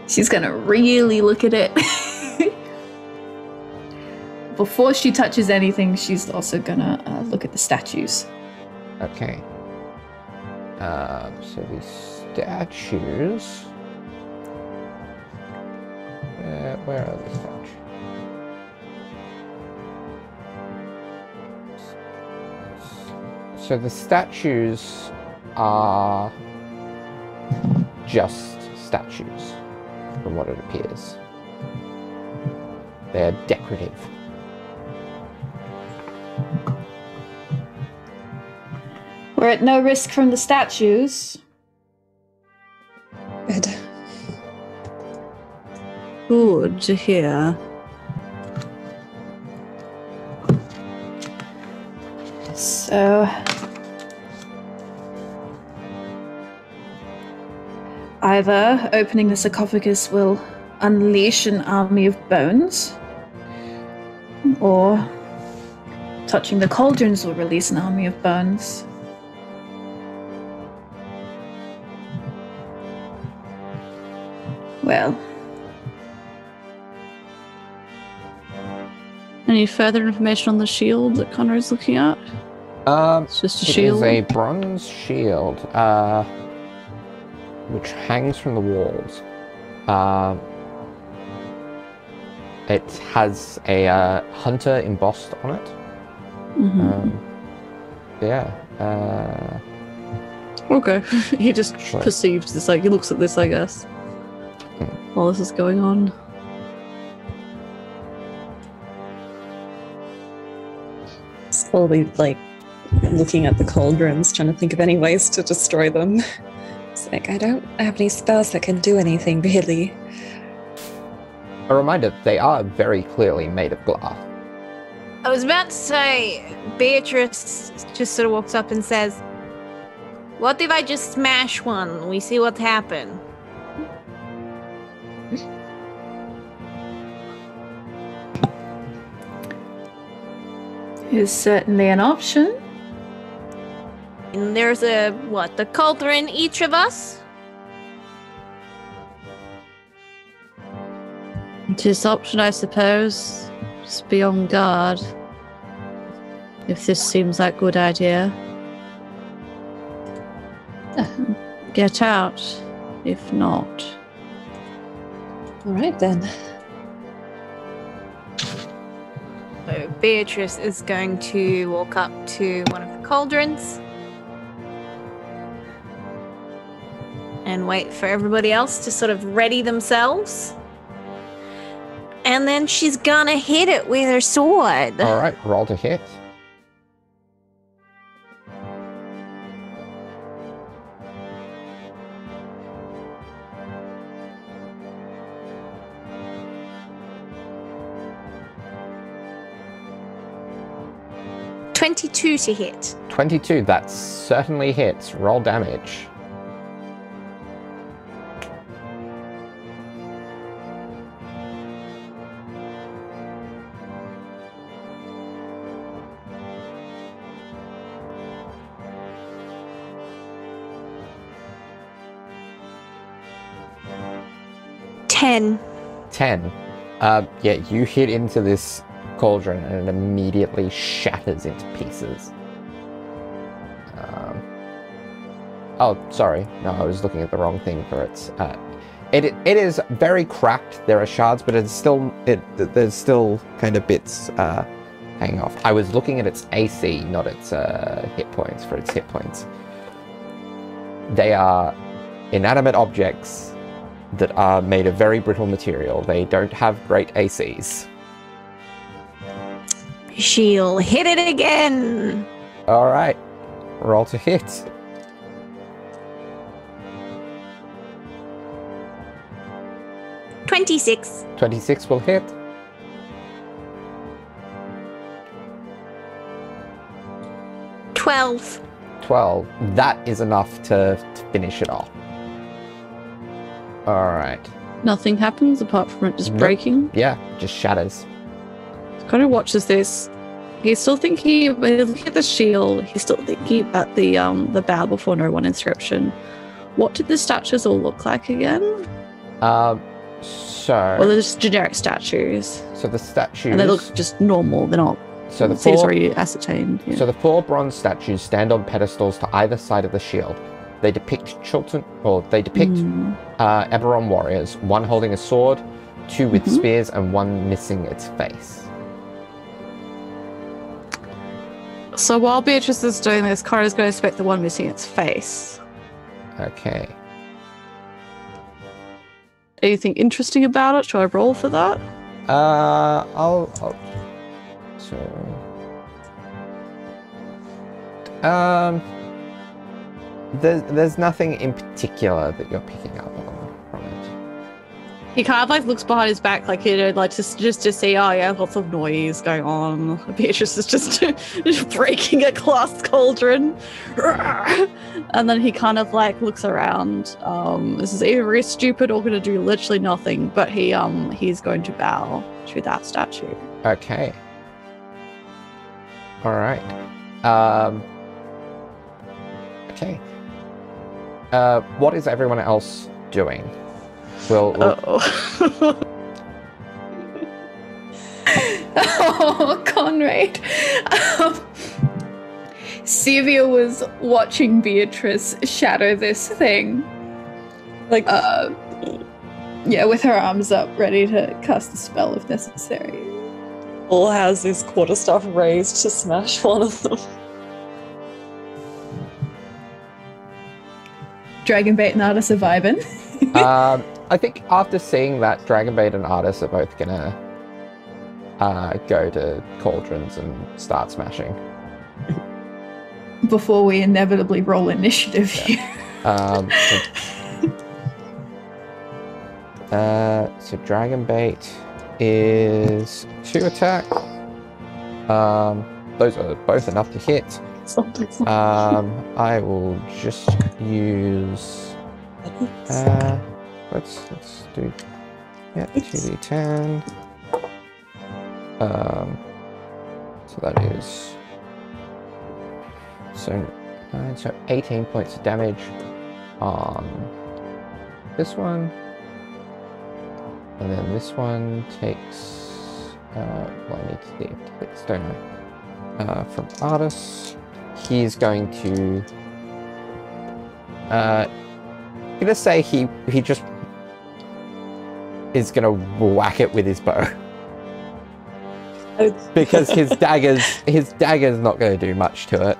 She's gonna really look at it. Before she touches anything, she's also gonna look at the statues. Okay. So these statues... where are the statues? So the statues are just statues, from what it appears. They're decorative. We're at no risk from the statues. Good. Good to hear. So... either opening the sarcophagus will unleash an army of bones, or touching the cauldrons will release an army of bones. Well, Any further information on the shield that Connor is looking at? It's just a shield. It is a bronze shield, which hangs from the walls. It has a hunter embossed on it. Yeah. Okay. He just perceives this, like, he looks at this, I guess, while this is going on. Slowly, like, looking at the cauldrons, trying to think of any ways to destroy them. It's like, I don't have any spells that can do anything, really. A reminder, they are very clearly made of glass. I was about to say, Beatrice just sort of walks up and says, "What if I just smash one? We see what happens." Is certainly an option. And there's the cauldron each of us? Just option, I suppose. Just be on guard. If this seems like a good idea. Get out. If not. Alright then. So Beatrice is going to walk up to one of the cauldrons and wait for everybody else to sort of ready themselves. And then she's gonna hit it with her sword. Alright, roll to hit. $22 to hit. 22, that certainly hits. Roll damage. $10. 10. Yeah, you hit into this cauldron and it immediately shatters into pieces. Oh, sorry. No, I was looking at the wrong thing for its... It is very cracked. There are shards, but it's still... There's still kind of bits hanging off. I was looking at its AC, not its hit points, for its hit points. They are inanimate objects that are made of very brittle material. They don't have great ACs. She'll hit it again. Alright. Roll to hit. $26. 26 will hit. $12. 12. That is enough to finish it off. Alright. Nothing happens apart from it just breaking. Yeah, just shatters. Kind of watches this. He's still thinking, looking at the shield, he's still thinking about the bow before no one inscription. What did the statues all look like again? Well, they're just generic statues. So the statues... And they look just normal, they're not... So the seems four, already ascertained. Yeah. So the 4 bronze statues stand on pedestals to either side of the shield. They depict Chilton, or they depict Eberron warriors, one holding a sword, 2 with spears, and 1 missing its face. So while Beatrice is doing this, Connor's going to inspect the one missing its face. Okay. Anything interesting about it? Should I roll for that? There's nothing in particular that you're picking up on from it. He kind of like looks behind his back, like, you know, like just to see, oh yeah, lots of noise going on. Beatrice is just breaking a glass cauldron. And then he kind of like looks around. This is either very stupid or going to do literally nothing, but he's going to bow to that statue. Okay. All right. Okay. What is everyone else doing? We'll Oh, Conrad. Sevia was watching Beatrice shadow this thing. Like, Yeah, with her arms up, ready to cast a spell if necessary. All has his quarterstaff raised to smash one of them. Dragonbait and Artis are vibing. I think after seeing that, Dragonbait and Artis are both gonna go to cauldrons and start smashing. Before we inevitably roll initiative here. So Dragonbait is 2 attack. Those are both enough to hit. I will just use. Let's do 2d10. So that is so 18 points of damage on this one, and then this one takes. Well, I need to see if it takes, don't I? From Artis, he's going to. I'm gonna say he just is gonna whack it with his bow. Because his dagger's not going to do much to it.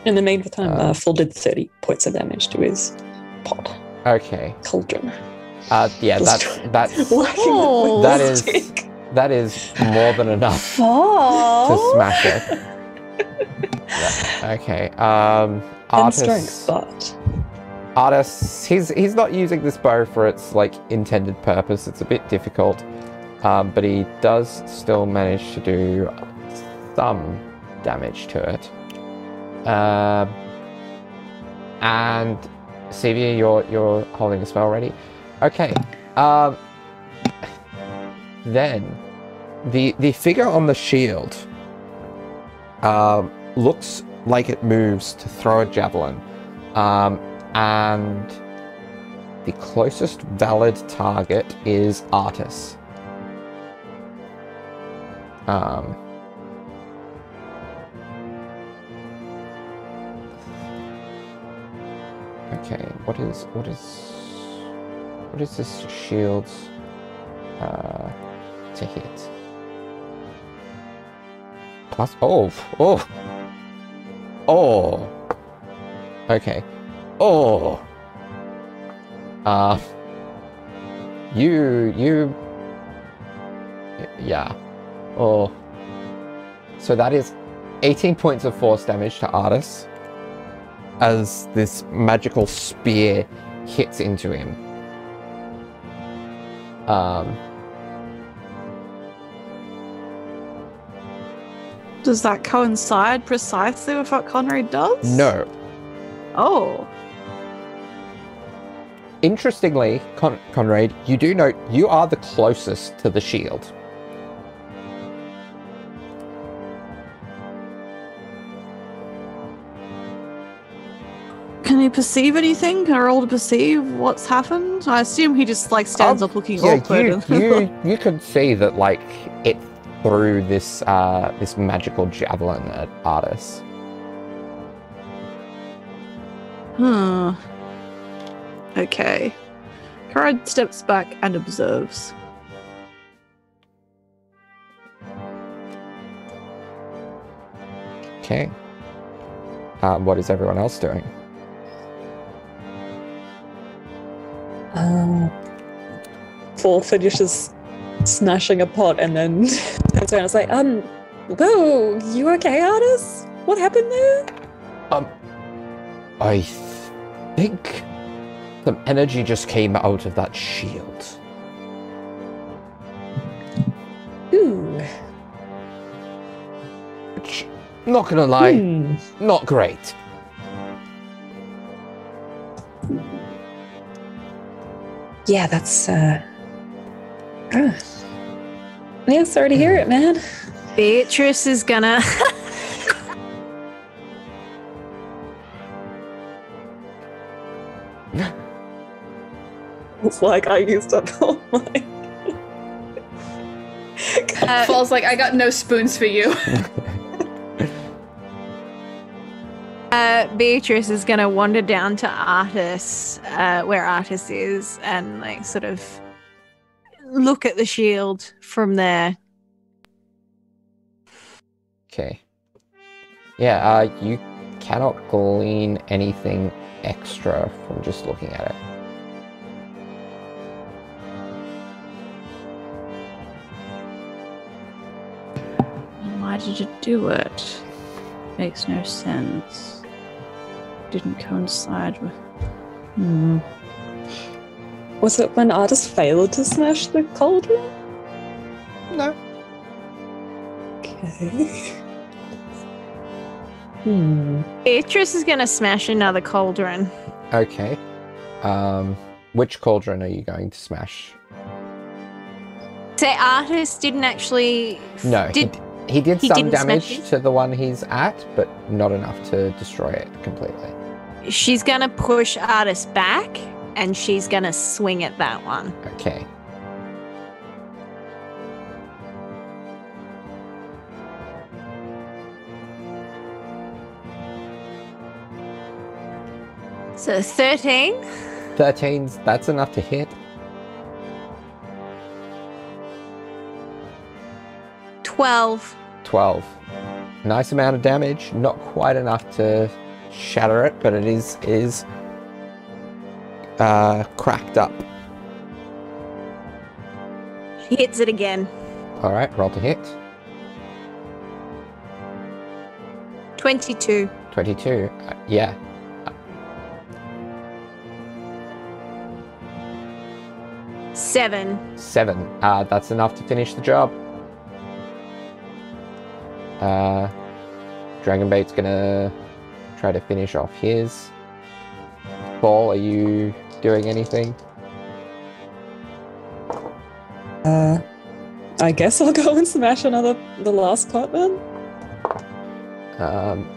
In the meantime, Full did 30 points of damage to his pot. Okay. Cauldron. Yeah, that is more than enough to smash it. Yeah. Okay. Artis, strength, but Artis, he's not using this bow for its like intended purpose. It's a bit difficult. But he does still manage to do some damage to it. And Sevia, you're holding a spell ready. Okay. Then the figure on the shield looks like it moves to throw a javelin, and the closest valid target is Artis. Okay, what is this shield's to hit? Plus okay. Yeah. So that is 18 points of force damage to Artis as this magical spear hits into him. Does that coincide precisely with what Conrad does? No. Oh. Interestingly, Conrad, you do note you are the closest to the shield. Can he perceive anything? Can I roll to perceive what's happened? I assume he just like stands up looking awkward. You could see that like it threw this this magical javelin at Artis. Okay. Conrad steps back and observes. Okay. What is everyone else doing? Full finishes smashing a pot and then turns around and is like, whoa, you okay, Artis? What happened there? I think some energy just came out of that shield. Ooh. Which, not gonna lie, not great. Yeah, that's yeah, sorry to hear it, man. Beatrice is gonna It's like I used up all my Fall's like, I got no spoons for you. Beatrice is going to wander down to Artis, where Artis is, and like sort of look at the shield from there. Okay. Yeah, you cannot glean anything extra from just looking at it. And why did it do it? Makes no sense. Didn't coincide with. Was it when Artis failed to smash the cauldron? No. Okay. Beatrice is going to smash another cauldron. Okay. Which cauldron are you going to smash? Say Artis didn't actually... No, he did he some didn't smash damage it? to the one he's at, but not enough to destroy it completely. She's going to push Artis back, and she's going to swing at that one. Okay. So 13. 13's, that's enough to hit. 12. 12. Nice amount of damage. Not quite enough to shatter it, but it is cracked up. She hits it again. Alright, roll to hit. 22. 22. Yeah. 7. 7. That's enough to finish the job. Dragonbait's gonna try to finish off his. Ball, are you doing anything? I guess I'll go and smash the last pot then.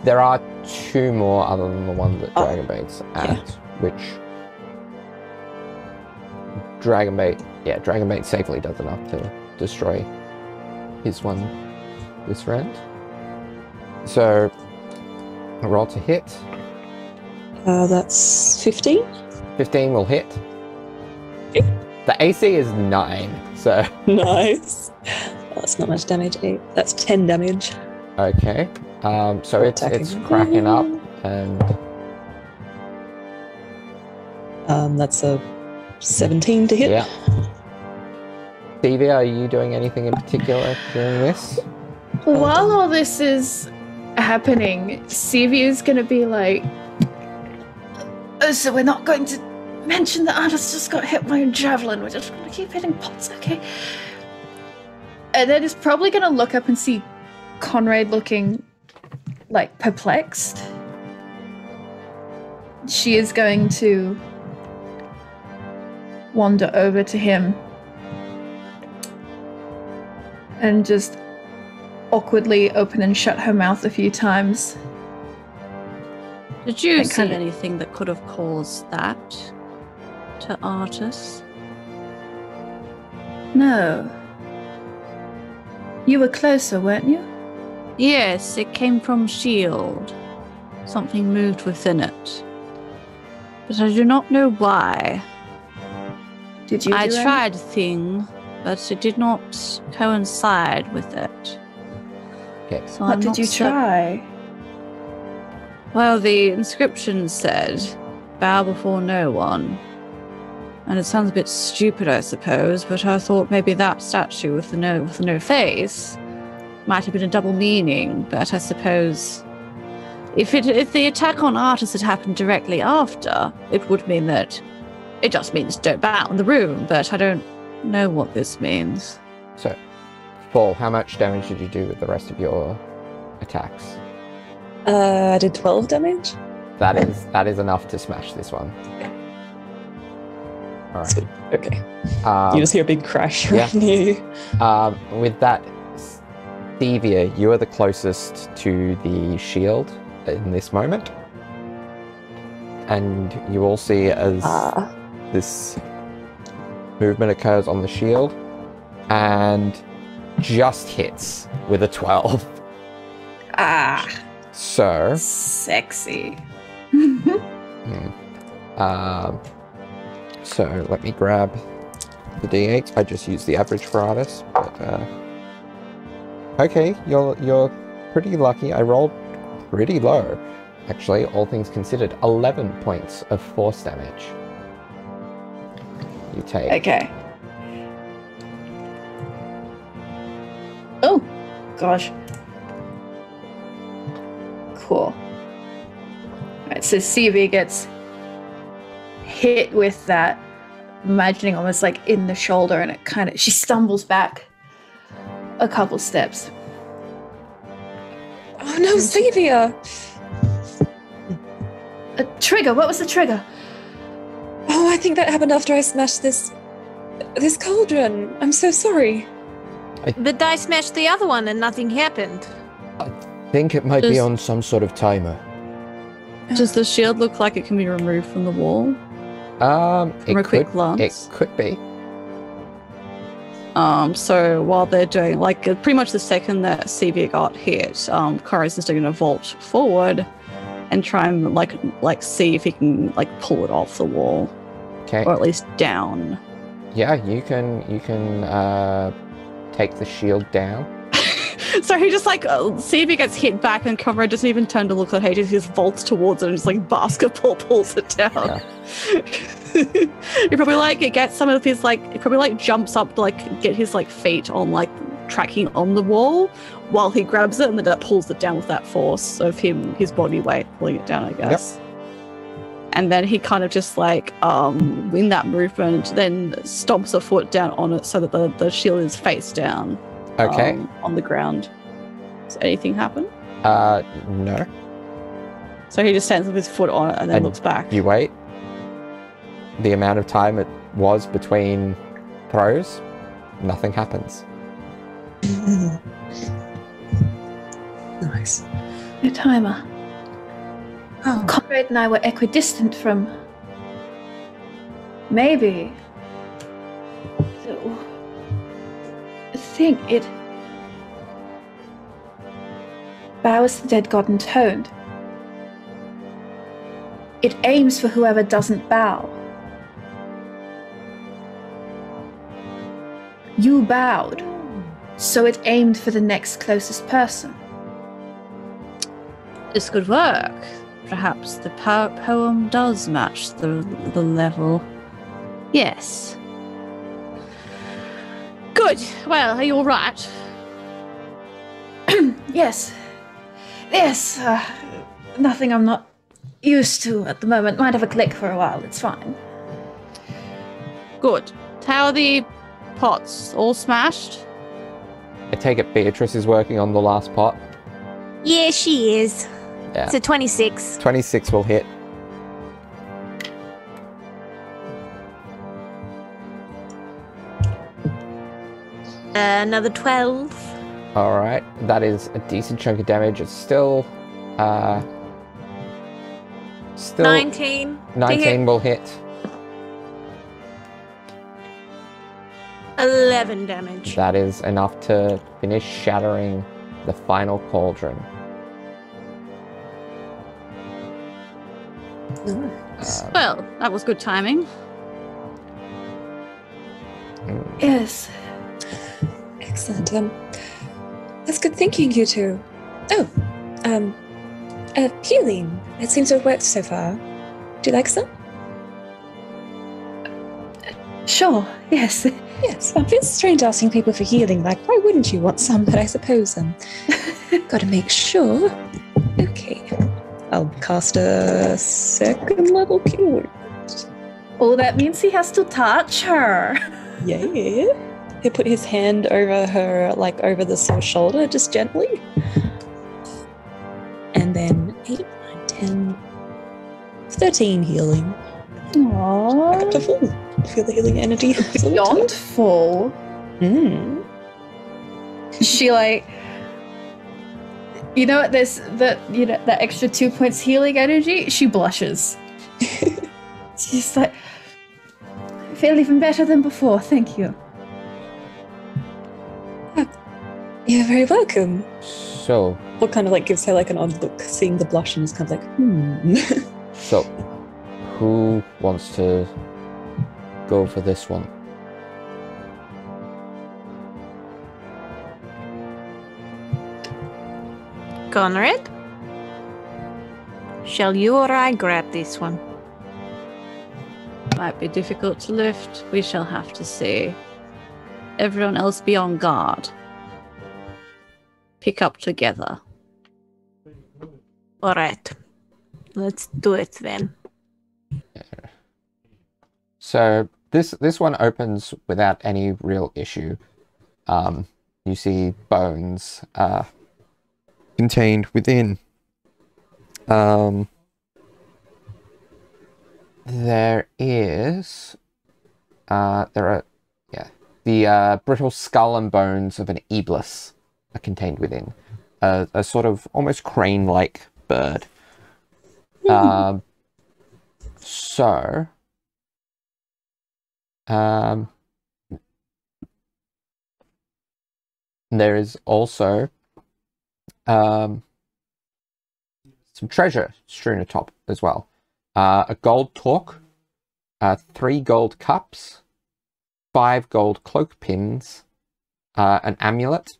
There are 2 more other than the one that Dragonbait's at, which Dragonbait safely does enough to destroy his one this round. So, roll to hit. That's 15. 15 will hit. The AC is 9, so... Nice. Well, that's not much damage. 8. That's 10 damage. Okay. So it's cracking up, and... That's a 17 to hit. Yeah. Stevie, are you doing anything in particular during this? While all this is happening, Sevia is going to be like, oh, so we're not going to mention that Artis just got hit by a javelin. We're just going to keep hitting pots, okay? And then is probably going to look up and see Conrad looking, like, perplexed. She is going to wander over to him and just awkwardly open and shut her mouth a few times. Did you And see kind of- anything that could have caused that to Artis? No. You were closer, weren't you? Yes, it came from shield. Something moved within it. But I do not know why. Did you? I do tried a thing, but it did not coincide with it. Okay. So What I'm did not you cer- try? Well, the inscription said, bow before no one. And it sounds a bit stupid, I suppose, but I thought maybe that statue with the no face might have been a double meaning, but I suppose if the attack on Artis had happened directly after, it would mean that it just means don't bow in the room, but I don't know what this means. So, Paul, how much damage did you do with the rest of your attacks? I did 12 damage. That is enough to smash this one. All right. Sweet. Okay. You just hear a big crash right near you. With that, Stevia, you are the closest to the shield in this moment. And you all see as this movement occurs on the shield. And just hits with a 12. Ah, So, sexy. so let me grab the d8. I just used the average for artists, but okay, you're pretty lucky. I rolled pretty low, actually. All things considered, 11 points of force damage. You take. Okay. Oh, gosh. Cool. Alright, so CV gets hit with that, imagining almost like in the shoulder, and she stumbles back a couple steps. Oh no, Xavier! A trigger? What was the trigger? Oh, I think that happened after I smashed this cauldron. I'm so sorry. But I smashed the other one and nothing happened. I think it might be on some sort of timer. Does the shield look like it can be removed from the wall? From a quick glance? It could be. So while they're doing, like, pretty much the second that CV got hit, Cora's just going to vault forward and try and like see if he can like pull it off the wall, Okay. or at least down. Yeah, you can take the shield down. So he just like CV gets hit back, and Cora doesn't even turn to look at Hades. He just vaults towards it and just like basketball pulls it down. Yeah. He probably like it gets some of his like he probably like jumps up to like get his like feet on like tracking on the wall while he grabs it, and then that pulls it down with that force of his body weight pulling it down, I guess. Yep. And then he kind of just like in that movement then stomps a foot down on it so that the shield is face down. Okay. On the ground. Does anything happen? No. So he just stands with his foot on it and then looks back. You wait. The amount of time it was between throws, nothing happens. Nice. No timer. Oh, Conrad and I were equidistant from... Maybe. So, I think it... bows the dead god intoned. It aims for whoever doesn't bow. You bowed, so it aimed for the next closest person. This could work. Perhaps the poem does match the level. Yes. Good. Well, are you all right? Yes. Yes. Nothing I'm not used to at the moment. Might have a click for a while. It's fine. Good. How are the pots? All smashed? I take it Beatrice is working on the last pot. Yeah, she is. Yeah. It's a 26. 26 will hit. Another 12. Alright, that is a decent chunk of damage. It's still 19. 19 will hit. 11 damage. That is enough to finish shattering the final cauldron. nice. Well, that was good timing. Yes. Excellent. That's good thinking, you two. Oh, healing. It seems to have worked so far. Do you like some? Sure. Yes. Yes. Well, it's strange asking people for healing. Like, why wouldn't you want some? But I suppose gotta make sure. Okay. I'll cast a second level cure wound. Oh, that means he has to touch her. Yeah. He'll put his hand over her, like over the sore shoulder, just gently. And then 8, 9, 10, 13 healing. Aww. Up to full. Feel the healing energy. Beyond full. She like, you know what? There's that that extra 2 points healing energy. She blushes. She's like, I feel even better than before. Thank you. You're very welcome. So, Paul kind of like gives her like an odd look, seeing the blush, and is kind of like, so, who wants to go for this one? Conrad? Shall you or I grab this one? Might be difficult to lift. We shall have to see. Everyone else be on guard. Pick up together. Alright. Let's do it then. So this one opens without any real issue. You see bones contained within. There are the brittle skull and bones of an 𝗖𝗔𝗦𝗧 are contained within a sort of almost crane-like bird. There is also some treasure strewn atop as well. A gold torque, 3 gold cups, 5 gold cloak pins, an amulet.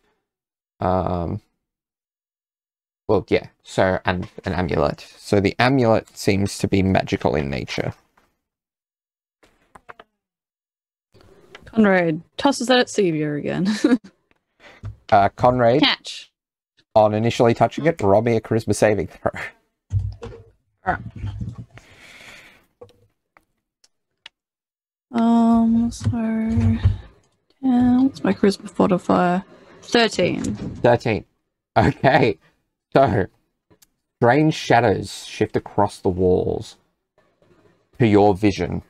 And an amulet. So the amulet seems to be magical in nature. Conrad tosses that at Sevia again. Conrad, Catch. on initially touching it, roll me a charisma saving throw. What's my charisma modifier? 13. 13. Okay. So, strange shadows shift across the walls to your vision,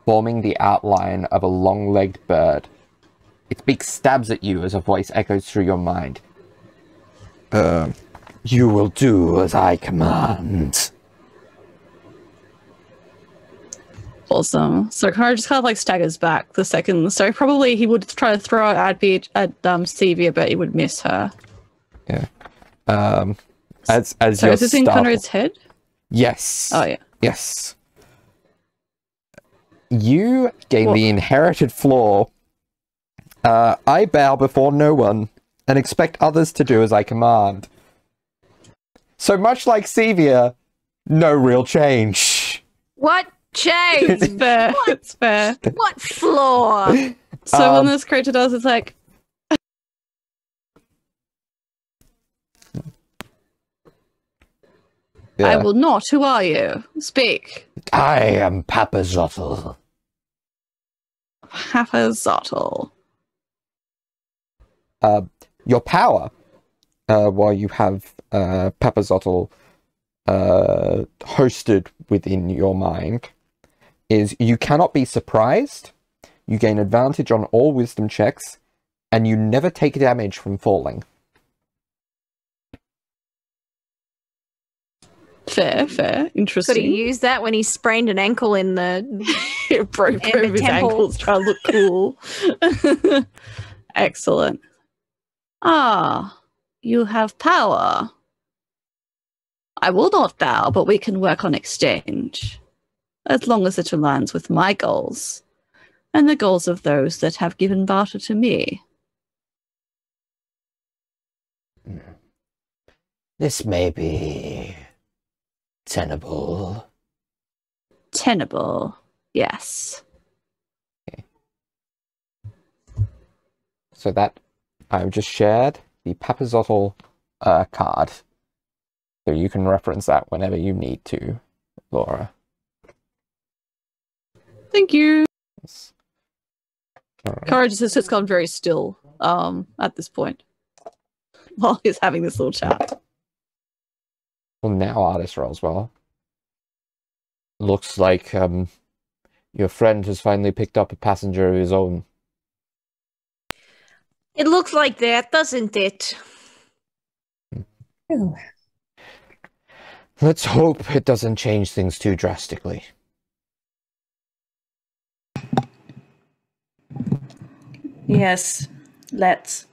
forming the outline of a long-legged bird. Its beak stabs at you as a voice echoes through your mind. You will do as I command. Awesome. So Conrad just kind of like staggers back the second. So probably he would try to throw it at Sevia, but he would miss her. Yeah. As So you're is this in Conrad's head? Yes. Oh yeah. Yes. You gain the inherited flaw. I bow before no one and expect others to do as I command. So much like Sevia, no real change. What change? It's fair. It's fair. What flaw? So when this creature does, it's like, Yeah. I will not. Who are you? Speak. I am 𝗖𝗔𝗦𝗧. 𝗖𝗔𝗦𝗧. Your power, while you have 𝗖𝗔𝗦𝗧 hosted within your mind, is you cannot be surprised, you gain advantage on all wisdom checks, and you never take damage from falling. Fair, fair. Interesting. Could he use that when he sprained an ankle in the broke in the his temple? ankles trying to look cool. Excellent. Ah, you have power. I will not bow, but we can work on exchange. As long as it aligns with my goals and the goals of those that have given barter to me. This may be tenable. Tenable, yes. Okay. So that I've just shared the 𝗖𝗔𝗦𝗧 card. So you can reference that whenever you need to, Laura. Thank you. Yes. All right. Courage has gone very still at this point while he's having this little chat. Well, now artist rolls well. Looks like your friend has finally picked up a passenger of his own. It looks like that, doesn't it? Oh, Let's hope it doesn't change things too drastically. Yes, let's.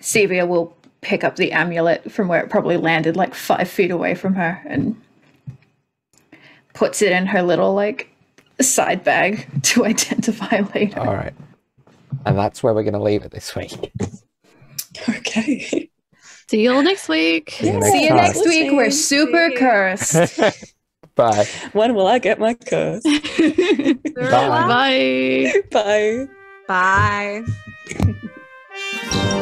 Sevia will pick up the amulet from where it probably landed, like 5 feet away from her, and puts it in her little, like, side bag to identify later. All right. And that's where we're going to leave it this week. Okay. See you all next week. See you See you time. next week. We're super cursed. Bye. When will I get my curse? Bye. Bye. Bye. Bye.